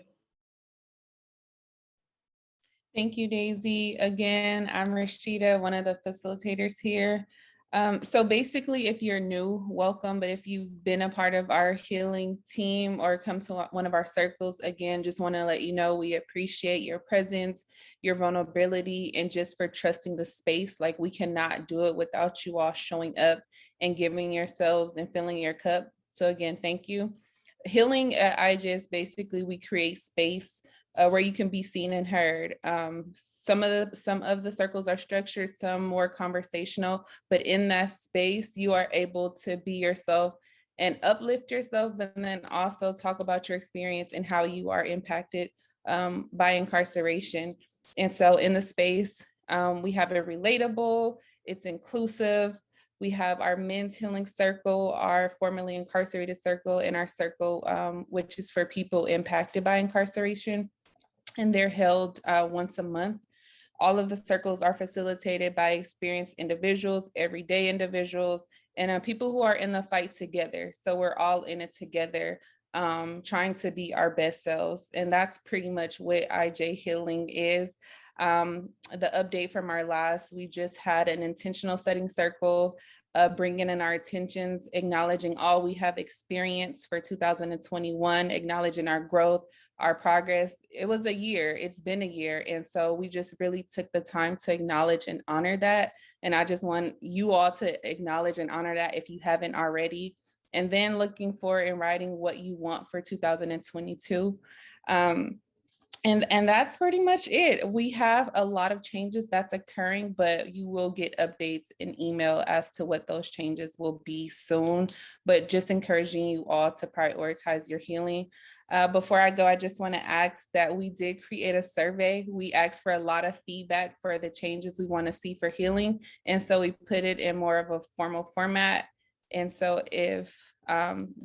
Thank you, Daisy. Again, I'm Rashida, one of the facilitators here. So basically, if you're new, welcome. But if you've been a part of our healing team or come to one of our circles, again, just want to let you know we appreciate your presence, your vulnerability, and just for trusting the space. Like we cannot do it without you all showing up and giving yourselves and filling your cup. So again, thank you. Healing at IJS, basically, we create space where you can be seen and heard. Some of the circles are structured, some more conversational, but in that space, you are able to be yourself and uplift yourself, but then also talk about your experience and how you are impacted by incarceration. And so in the space, we have it relatable, it's inclusive. We have our men's healing circle, our formerly incarcerated circle, and our circle, which is for people impacted by incarceration. And they're held once a month. All of the circles are facilitated by experienced individuals, everyday individuals, and people who are in the fight together. So we're all in it together, trying to be our best selves. And that's pretty much what IJ Healing is. The update from our last, we just had an intentional setting circle, bringing in our attentions, acknowledging all we have experienced for 2021, acknowledging our growth, our progress. It was a year, it's been a year. And so we just really took the time to acknowledge and honor that. And I just want you all to acknowledge and honor that if you haven't already. And then looking for and writing what you want for 2022. And that's pretty much it. We have a lot of changes that's occurring, but you will get updates in email as to what those changes will be soon. But just encouraging you all to prioritize your healing. Before I go, I just want to ask that we did create a survey. We asked for a lot of feedback for the changes we want to see for healing. And so we put it in more of a formal format. And so if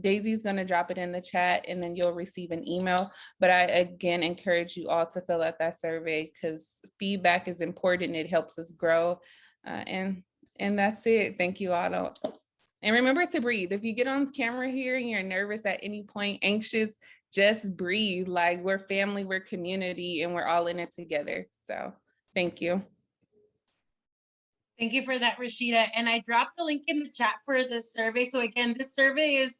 Daisy's going to drop it in the chat and then you'll receive an email. But I again encourage you all to fill out that survey because feedback is important. It helps us grow. And that's it. Thank you all. And remember to breathe. If you get on camera here and you're nervous at any point, anxious, just breathe. Like we're family, we're community, and we're all in it together. So thank you. Thank you for that, Rashida. And I dropped the link in the chat for this survey. So again, this survey is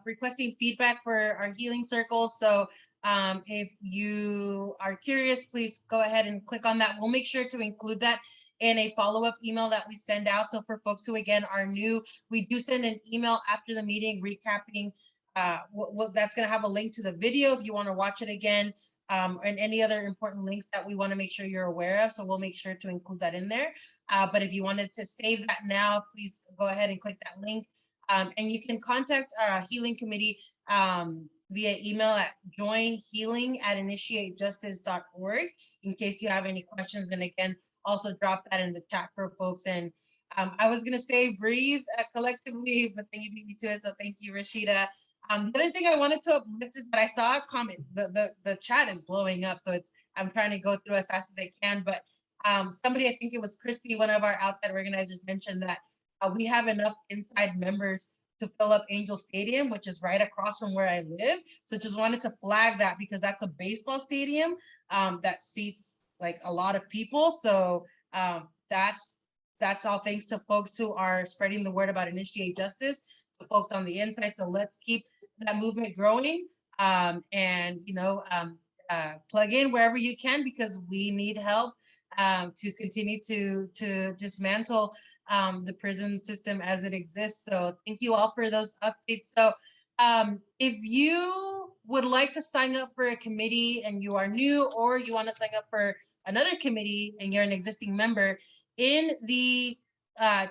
requesting feedback for our healing circles. So if you are curious, please go ahead and click on that. We'll make sure to include that in a follow-up email that we send out. So for folks who, again, are new, we do send an email after the meeting recapping that's going to have a link to the video if you want to watch it again. And any other important links that we want to make sure you're aware of. So we'll make sure to include that in there. But if you wanted to save that now, please go ahead and click that link. And you can contact our healing committee via email at joinhealing@initiatejustice.org in case you have any questions. And again, also drop that in the chat for folks. And I was gonna say breathe collectively, but then you beat me to it. So thank you, Rashida. The other thing I wanted to uplift is that I saw a comment. The chat is blowing up, so I'm trying to go through as fast as I can. But somebody, I think it was Christy, one of our outside organizers, mentioned that we have enough inside members to fill up Angel Stadium, which is right across from where I live. So just wanted to flag that because that's a baseball stadium that seats like a lot of people. So that's all thanks to folks who are spreading the word about Initiate Justice, to folks on the inside. So let's keep that movement growing, and plug in wherever you can, because we need help to continue to dismantle the prison system as it exists. So thank you all for those updates. So if you would like to sign up for a committee and you are new, or you want to sign up for another committee and you're an existing member, in the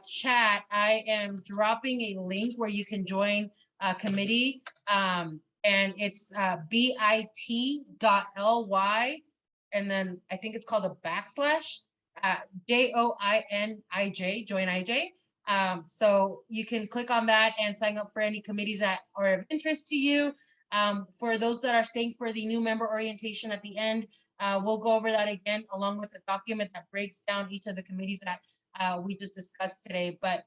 chat, I am dropping a link where you can join a committee, and it's bit.ly, and then I think it's called a /JOINIJ, join IJ. So you can click on that and sign up for any committees that are of interest to you. For those that are staying for the new member orientation at the end, we'll go over that again, along with a document that breaks down each of the committees that we just discussed today. But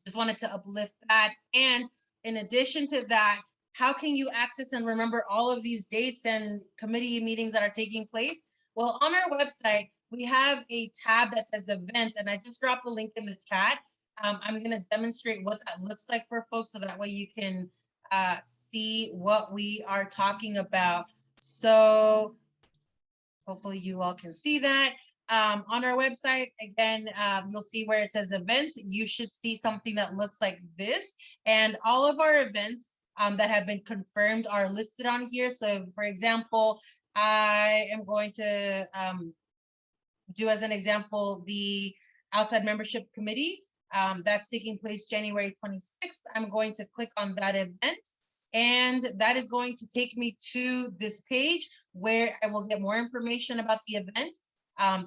just wanted to uplift that. And in addition to that, how can you access and remember all of these dates and committee meetings that are taking place? Well, on our website, we have a tab that says events, and I just dropped a link in the chat. I'm going to demonstrate what that looks like for folks, so that way you can see what we are talking about. So hopefully you all can see that. On our website, again, you'll see where it says events. You should see something that looks like this. And all of our events that have been confirmed are listed on here. So for example, I am going to do as an example the outside membership committee that's taking place January 26th. I'm going to click on that event, and that is going to take me to this page where I will get more information about the event.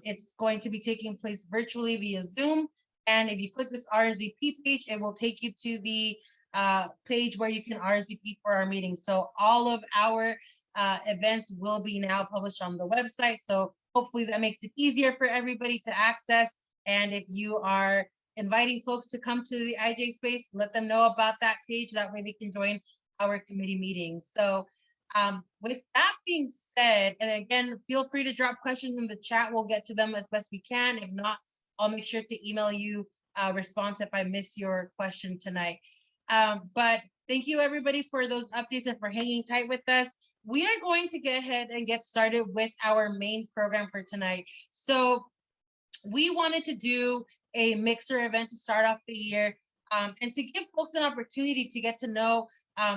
It's going to be taking place virtually via Zoom. And if you click this RSVP page, it will take you to the page where you can RSVP for our meeting. So all of our events will be now published on the website. So hopefully that makes it easier for everybody to access. And if you are inviting folks to come to the IJ space, let them know about that page. That way they can join our committee meetings. So with that being said, and again, feel free to drop questions in the chat. We'll get to them as best we can. If not, I'll make sure to email you a response if I miss your question tonight. But thank you everybody for those updates and for hanging tight with us. We are going to get ahead and get started with our main program for tonight. So we wanted to do a mixer event to start off the year, and to give folks an opportunity to get to know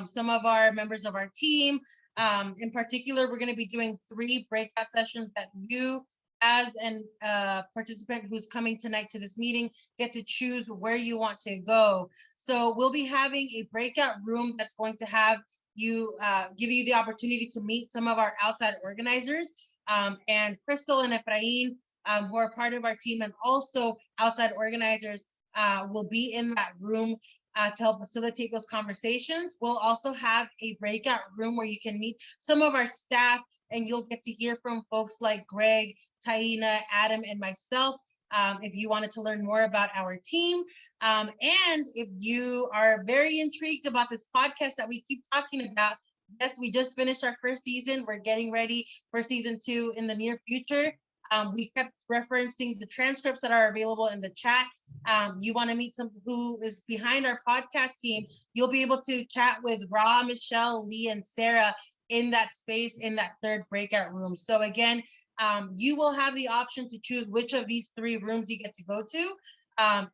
some of our members of our team. In particular, we're going to be doing 3 breakout sessions that you, as a participant who's coming tonight to this meeting, get to choose where you want to go. So we'll be having a breakout room that's going to have you give you the opportunity to meet some of our outside organizers, and Crystal and Efrain, who are part of our team and also outside organizers, will be in that room to help facilitate those conversations. We'll also have a breakout room where you can meet some of our staff, and you'll get to hear from folks like Greg, Taina, Adam, and myself, if you wanted to learn more about our team. And if you are very intrigued about this podcast that we keep talking about, yes, we just finished our first season. We're getting ready for season 2 in the near future. We kept referencing the transcripts that are available in the chat. You want to meet someone who is behind our podcast team, you'll be able to chat with Ra, Michelle, Lee, and Sarah in that space, in that 3rd breakout room. So again, you will have the option to choose which of these 3 rooms you get to go to.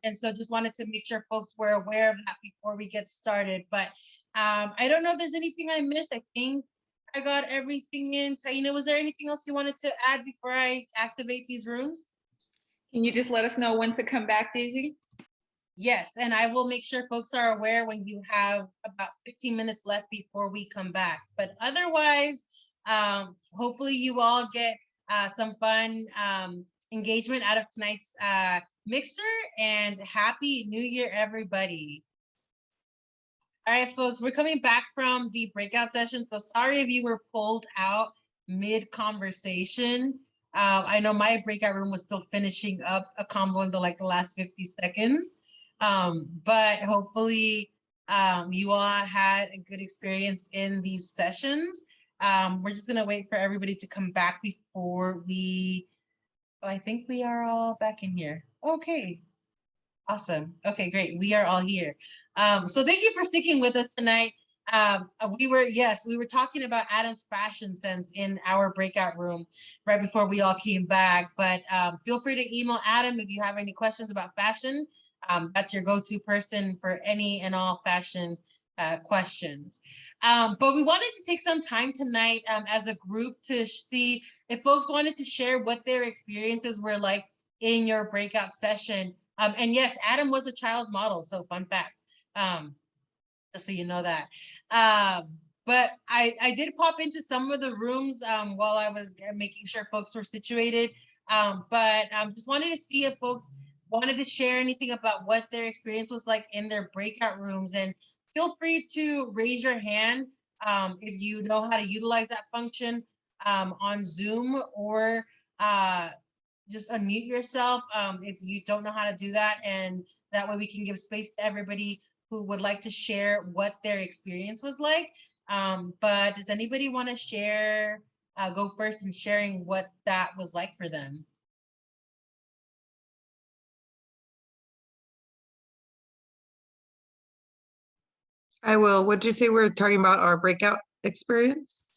And so just wanted to make sure folks were aware of that before we get started. But I don't know if there's anything I missed. I think I got everything in. Taina, was there anything else you wanted to add before I activate these rooms? Can you just let us know when to come back, Daisy? Yes, and I will make sure folks are aware when you have about 15 minutes left before we come back. But otherwise, hopefully you all get some fun engagement out of tonight's mixer, and Happy New Year, everybody. All right, folks, we're coming back from the breakout session. So sorry if you were pulled out mid-conversation. I know my breakout room was still finishing up a combo in the last 50 seconds. But hopefully you all had a good experience in these sessions. We're just gonna wait for everybody to come back before we, oh, I think we are all back in here. Okay, awesome. Okay, great. We are all here. So thank you for sticking with us tonight. We were talking about Adam's fashion sense in our breakout room right before we all came back. But feel free to email Adam if you have any questions about fashion. That's your go-to person for any and all fashion questions. But we wanted to take some time tonight as a group to see if folks wanted to share what their experiences were like in your breakout session. And yes, Adam was a child model, so fun fact. Just so you know that. But I did pop into some of the rooms while I was making sure folks were situated. But just wanted to see if folks wanted to share anything about what their experience was like in their breakout rooms. And feel free to raise your hand if you know how to utilize that function on Zoom, or just unmute yourself if you don't know how to do that. And that way we can give space to everybody who would like to share what their experience was like. But does anybody want to share, go first in sharing what that was like for them? I will. What did you say? We're talking about our breakout experience?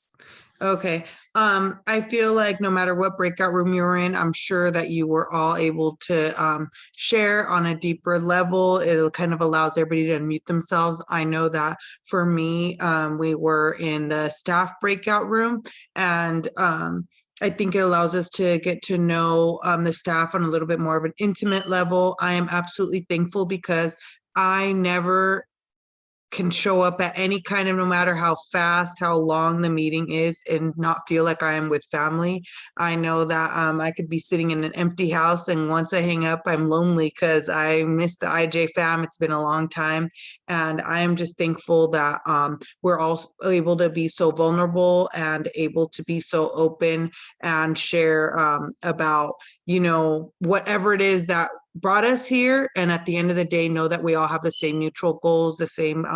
Okay. I feel like no matter what breakout room you were in, I'm sure that you were all able to share on a deeper level. It kind of allows everybody to unmute themselves. I know that for me, we were in the staff breakout room, and I think it allows us to get to know the staff on a little bit more of an intimate level. I am absolutely thankful because I never can show up at any kind of, no matter how fast, how long the meeting is, and not feel like I am with family. I know that I could be sitting in an empty house, and once I hang up, I'm lonely because I miss the IJ fam. It's been a long time. And I am just thankful that we're all able to be so vulnerable and able to be so open and share about, whatever it is that brought us here. And at the end of the day, know that we all have the same mutual goals, the same,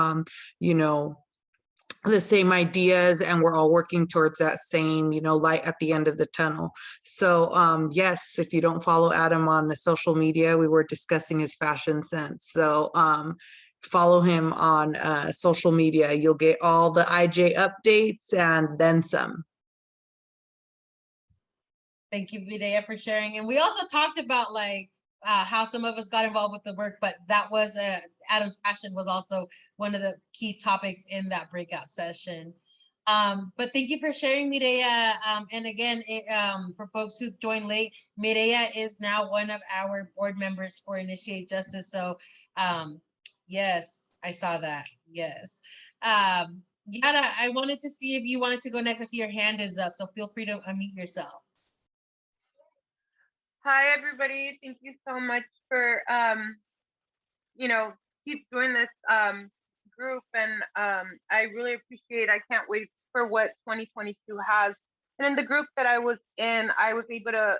the same ideas, and we're all working towards that same, light at the end of the tunnel. So yes, if you don't follow Adam on the social media, we were discussing his fashion sense. So follow him on social media. You'll get all the IJ updates and then some. Thank you, Vidya, for sharing. And we also talked about how some of us got involved with the work, but that was Adam's fashion was also one of the key topics in that breakout session. But thank you for sharing, Mireya. And again, for folks who joined late, Mireya is now one of our board members for Initiate Justice. So yes, I saw that. Yes. Yara, I wanted to see if you wanted to go next. I see your hand is up, so feel free to unmute yourself. Hi, everybody. Thank you so much for, keep doing this group. And I really appreciate, I can't wait for what 2022 has. And in the group that I was in, I was able to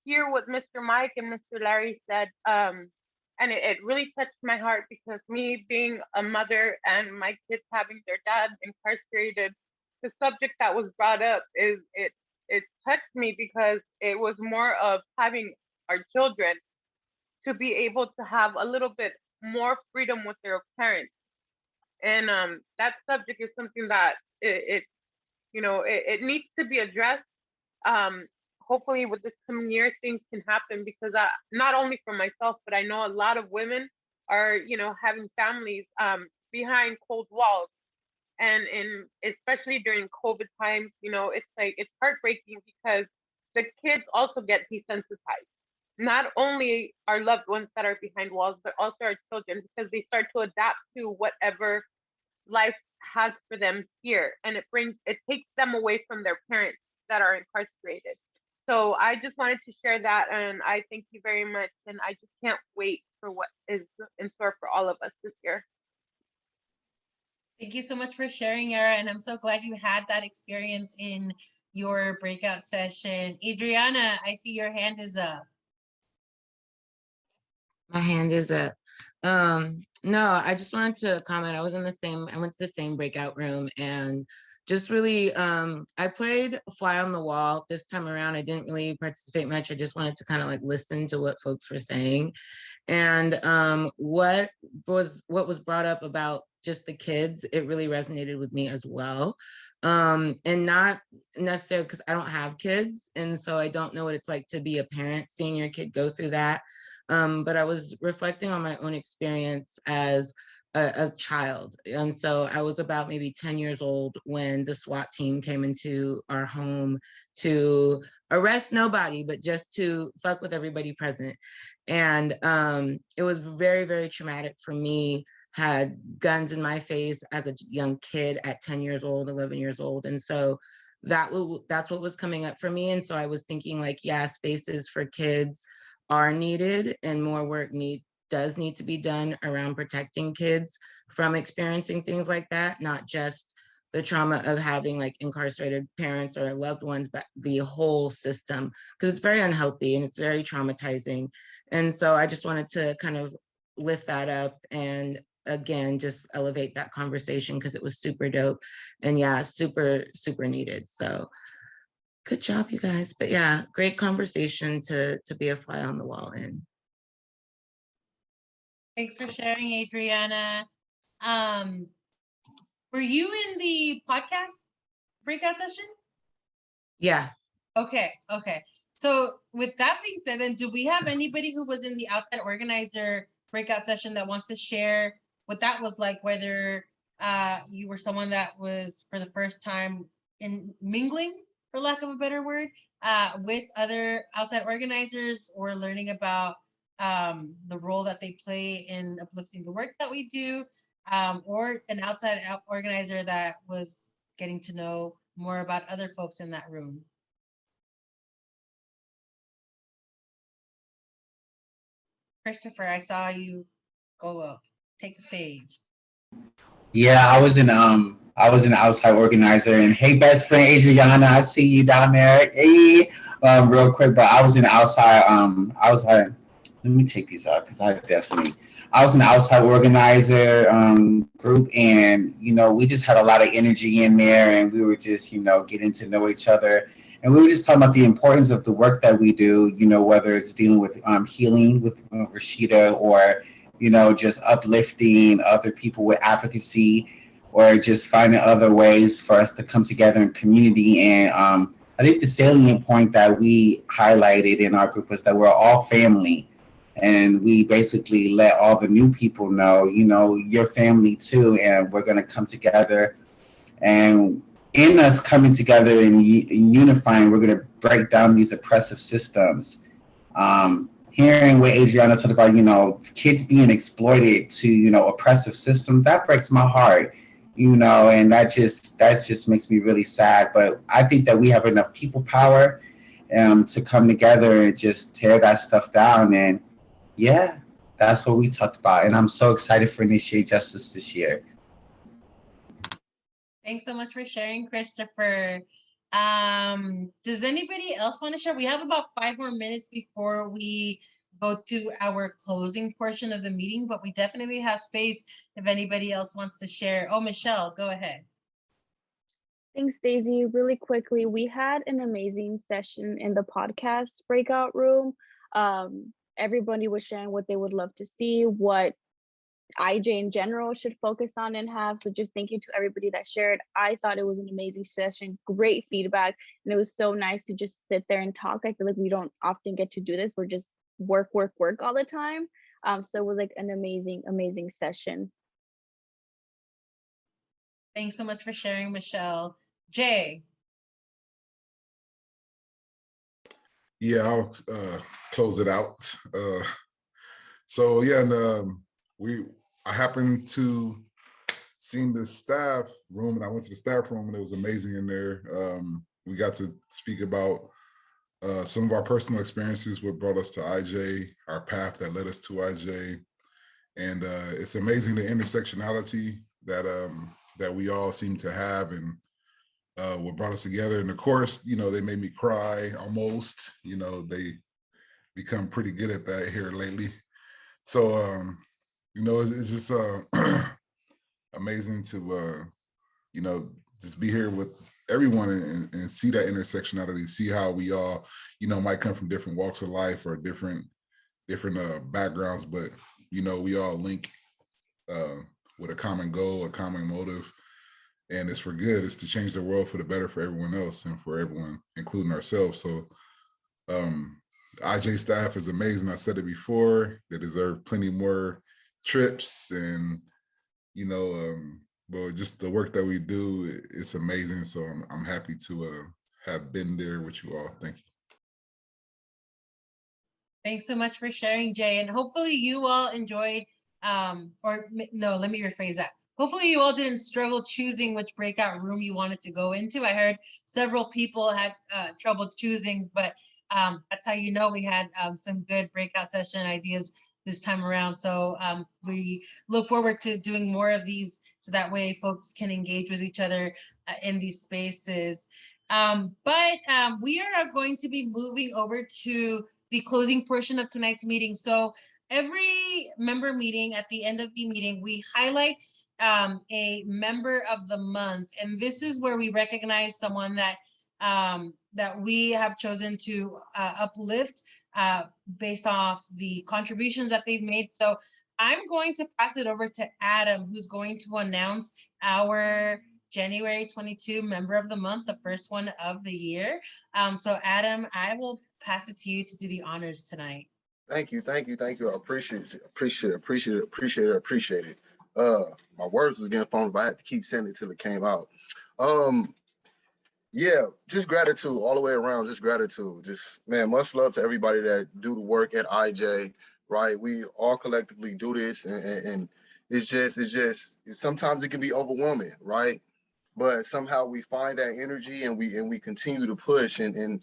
hear what Mr. Mike and Mr. Larry said. And it really touched my heart, because me being a mother and my kids having their dad incarcerated, the subject that was brought up it touched me, because it was more of having our children to be able to have a little bit more freedom with their parents. And that subject is something that it needs to be addressed. Hopefully with this coming year, things can happen, because not only for myself, but I know a lot of women are, having families behind closed walls. And especially during COVID times, it's heartbreaking, because the kids also get desensitized. not only our loved ones that are behind walls, but also our children, because they start to adapt to whatever life has for them here, and it takes them away from their parents that are incarcerated. So I just wanted to share that, and I thank you very much, and I just can't wait for what is in store for all of us this year. Thank you so much for sharing, Yara, and I'm so glad you had that experience in your breakout session. Adriana, I see your hand is up. My hand is up. No, I just wanted to comment. I went to the same breakout room, and just really, I played fly on the wall this time around. I didn't really participate much. I just wanted to kind of like listen to what folks were saying. And what was brought up about just the kids, it really resonated with me as well. And not necessarily because I don't have kids, and so I don't know what it's like to be a parent, seeing your kid go through that. But I was reflecting on my own experience as a child. And so I was about maybe 10 years old when the SWAT team came into our home to arrest nobody, but just to fuck with everybody present. And it was very, very traumatic for me. Had guns in my face as a young kid at 10 years old, 11 years old. And so that's what was coming up for me. And so I was thinking like, yeah, spaces for kids are needed, and more work does need to be done around protecting kids from experiencing things like that, not just the trauma of having like incarcerated parents or loved ones, but the whole system, because it's very unhealthy and it's very traumatizing. And so I just wanted to kind of lift that up and again, just elevate that conversation because it was super dope and yeah, super, super needed. So good job, you guys. But yeah, great conversation to be a fly on the wall in. Thanks for sharing, Adriana. Were you in the podcast breakout session? Yeah. Okay. So with that being said, then do we have anybody who was in the outside organizer breakout session that wants to share what that was like, whether you were someone that was for the first time in mingling, for lack of a better word, with other outside organizers, or learning about the role that they play in uplifting the work that we do, or an outside organizer that was getting to know more about other folks in that room? Christopher, I saw you go up. Take the stage. Yeah, I was an outside organizer, and hey, best friend Adriana, I see you down there. Hey, real quick, but I was an outside let me take these out because I was an outside organizer group, and we just had a lot of energy in there, and we were just getting to know each other, and we were just talking about the importance of the work that we do, whether it's dealing with healing with Rashida, or just uplifting other people with advocacy, or just finding other ways for us to come together in community. And I think the salient point that we highlighted in our group was that we're all family. And we basically let all the new people know, you're family too, and we're going to come together. And in us coming together and unifying, we're going to break down these oppressive systems. Hearing what Adriana talked about, kids being exploited to, oppressive systems, that breaks my heart, and that just makes me really sad. But I think that we have enough people power to come together and just tear that stuff down. And yeah, that's what we talked about. And I'm so excited for Initiate Justice this year. Thanks so much for sharing, Christopher. Does anybody else want to share? We have about 5 more minutes before we go to our closing portion of the meeting, but we definitely have space if anybody else wants to share. Oh, Michelle, go ahead. Thanks, Daisy. Really quickly, we had an amazing session in the podcast breakout room. Everybody was sharing what they would love to see, what IJ in general should focus on and have. So just thank you to everybody that shared. I thought it was an amazing session, great feedback, and it was so nice to just sit there and talk. I feel like we don't often get to do this. We're just work all the time. So it was like an amazing session. Thanks so much for sharing, Michelle. Jay. Yeah, I'll close it out. So yeah, and I happened to seen the staff room, and I went to the staff room, and it was amazing in there. We got to speak about some of our personal experiences, what brought us to IJ, our path that led us to IJ, and it's amazing the intersectionality that we all seem to have, and what brought us together. And of course, they made me cry almost. They become pretty good at that here lately. So it's just amazing to just be here with everyone and see that intersectionality, see how we all might come from different walks of life or different backgrounds, but we all link with a common goal, a common motive, and it's for good. It's to change the world for the better for everyone else and for everyone, including ourselves. So IJ staff is amazing. I said it before, they deserve plenty more trips, and but just the work that we do, it's amazing. So I'm happy to have been there with you all. Thank you. Thanks so much for sharing, Jay. And hopefully you all enjoyed, or no, let me rephrase that. Hopefully you all didn't struggle choosing which breakout room you wanted to go into. I heard several people had trouble choosing, but that's how we had some good breakout session ideas this time around. So we look forward to doing more of these, so that way folks can engage with each other in these spaces. But we are going to be moving over to the closing portion of tonight's meeting. So every member meeting, at the end of the meeting, we highlight a member of the month. And this is where we recognize someone that that we have chosen to uplift based off the contributions that they've made. So I'm going to pass it over to Adam, who's going to announce our January 22 member of the month, the first one of the year. So Adam, I will pass it to you to do the honors tonight. Thank you. I appreciate it. My words was getting phoned, but I had to keep saying it till it came out. Yeah, just gratitude all the way around. Just gratitude. Just, man, much love to everybody that do the work at IJ. Right, we all collectively do this, and it's just sometimes it can be overwhelming, right? But somehow we find that energy, and we continue to push, and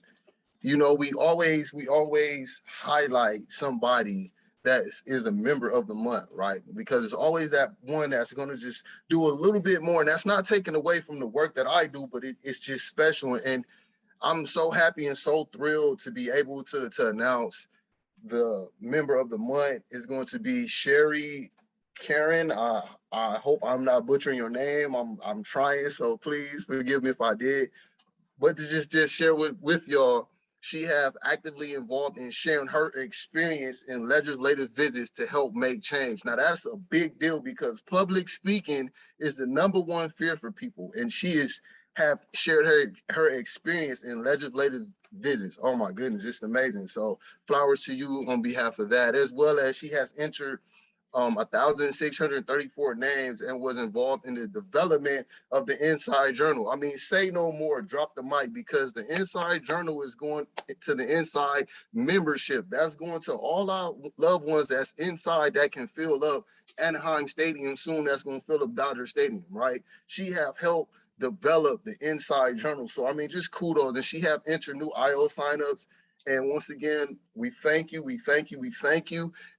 we always highlight somebody that is a member of the month, right? Because it's always that one that's going to just do a little bit more, and that's not taken away from the work that I do, but it's just special. And I'm so happy and so thrilled to be able to announce the member of the month is going to be Sherry Karen. I hope I'm not butchering your name. I'm trying, so please forgive me if I did. But to just share with y'all, she have actively involved in sharing her experience in legislative visits to help make change. Now that's a big deal, because public speaking is the #1 fear for people, and she have shared her experience in legislative visits. Oh my goodness, just amazing. So flowers to you on behalf of that, as well as she has entered 1,634 names and was involved in the development of the Inside Journal. I mean, say no more, drop the mic, because the Inside Journal is going to the Inside membership. That's going to all our loved ones that's inside that can fill up Anaheim Stadium soon, that's going to fill up Dodger Stadium, right? She have helped develop the Inside Journal. So, I mean, just kudos. And she have entered new IO signups. And once again, we thank you.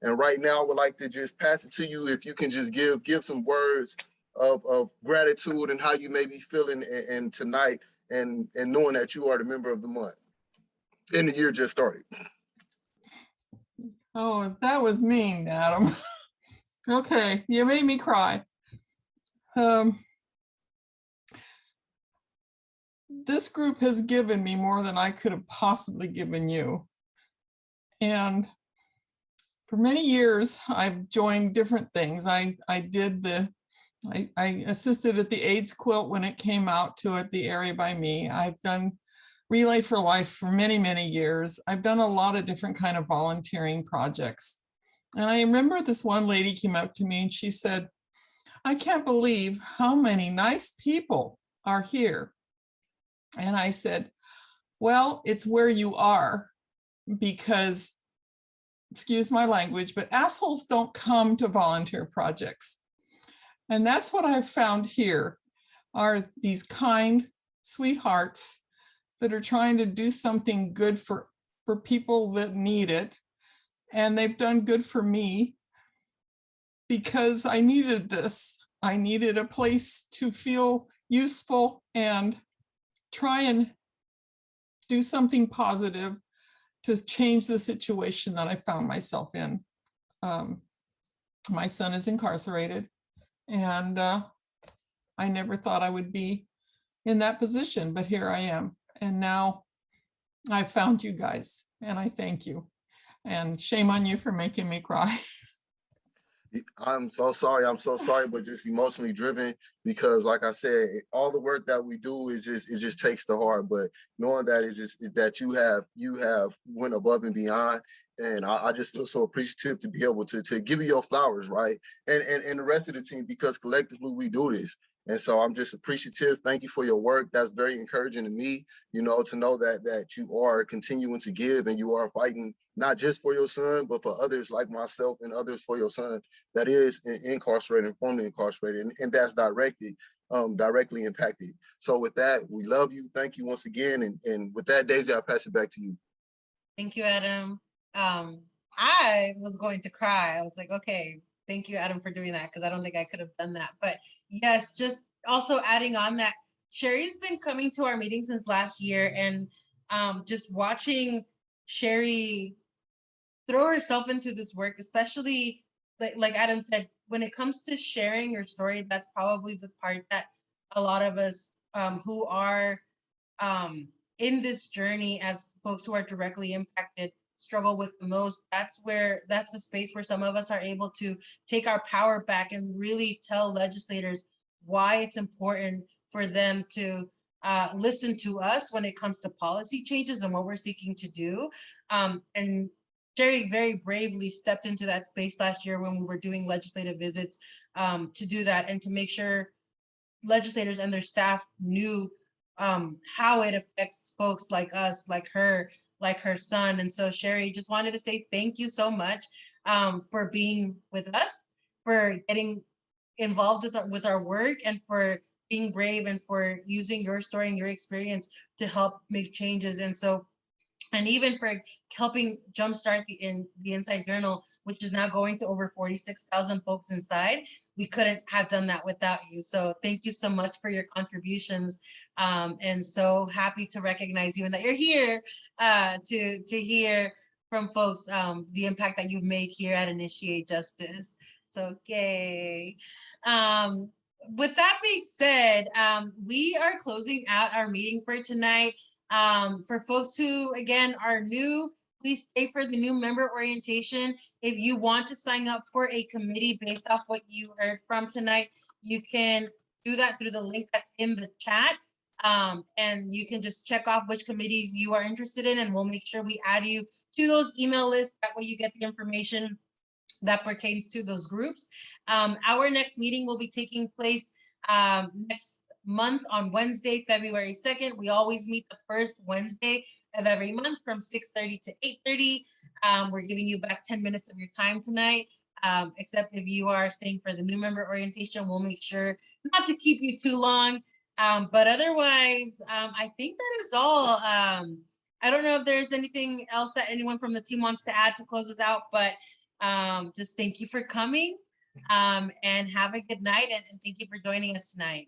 And right now, I would like to just pass it to you. If you can just give some words of gratitude and how you may be feeling and tonight, and knowing that you are the member of the month and the year just started. Oh, that was mean, Adam. Okay, you made me cry. This group has given me more than I could have possibly given you. And for many years, I've joined different things. I assisted at the AIDS quilt when it came out to it, the area by me. I've done Relay for Life for many, many years. I've done a lot of different kind of volunteering projects. And I remember this one lady came up to me and she said, "I can't believe how many nice people are here." And I said, "Well, it's where you are. because, excuse my language, but assholes don't come to volunteer projects. And that's what I've found here are these kind sweethearts that are trying to do something good for people that need it. And they've done good for me because I needed this. I needed a place to feel useful and try and do something positive to change the situation that I found myself in. My son is incarcerated, and I never thought I would be in that position, but here I am. And now I found you guys, and I thank you. And shame on you for making me cry. I'm so sorry, but just emotionally driven because, like I said, all the work that we do is just takes the heart. But knowing that is that you have went above and beyond, and I just feel so appreciative to be able to give you your flowers, right? And the rest of the team, because collectively we do this. And so I'm just appreciative. Thank you for your work. That's very encouraging to me, to know that you are continuing to give and you are fighting not just for your son, but for others like myself and others for your son that is incarcerated and formerly incarcerated, and that's directly impacted. So with that, we love you. Thank you once again. And with that, Daisy, I'll pass it back to you. Thank you, Adam. I was going to cry. I was like, okay, thank you, Adam, for doing that, because I don't think I could have done that. But yes, just also adding on that, Sherry's been coming to our meeting since last year, and just watching Sherry throw herself into this work, especially like Adam said, when it comes to sharing your story, that's probably the part that a lot of us who are in this journey as folks who are directly impacted struggle with the most. That's the space where some of us are able to take our power back and really tell legislators why it's important for them to listen to us when it comes to policy changes and what we're seeking to do. And Jerry very bravely stepped into that space last year when we were doing legislative visits to do that and to make sure legislators and their staff knew how it affects folks like us, like her son. And so Sherry, just wanted to say thank you so much for being with us, for getting involved with our work, and for being brave and for using your story and your experience to help make changes. And even for helping jumpstart the Inside Journal, which is now going to over 46,000 folks inside. We couldn't have done that without you. So thank you so much for your contributions. And so happy to recognize you and that you're here to hear from folks the impact that you've made here at Initiate Justice. So, yay. With that being said, we are closing out our meeting for tonight. For folks who, again, are new, please stay for the new member orientation. If you want to sign up for a committee based off what you heard from tonight, you can do that through the link that's in the chat. And you can just check off which committees you are interested in, and we'll make sure we add you to those email lists. That way you get the information that pertains to those groups. Our next meeting will be taking place next month on Wednesday, February 2nd. We always meet the first Wednesday of every month from 6:30 to 8:30. We're giving you back 10 minutes of your time tonight, except if you are staying for the new member orientation. We'll make sure not to keep you too long. But otherwise, I think that is all. I don't know if there's anything else that anyone from the team wants to add to close us out, but just thank you for coming and have a good night, and thank you for joining us tonight.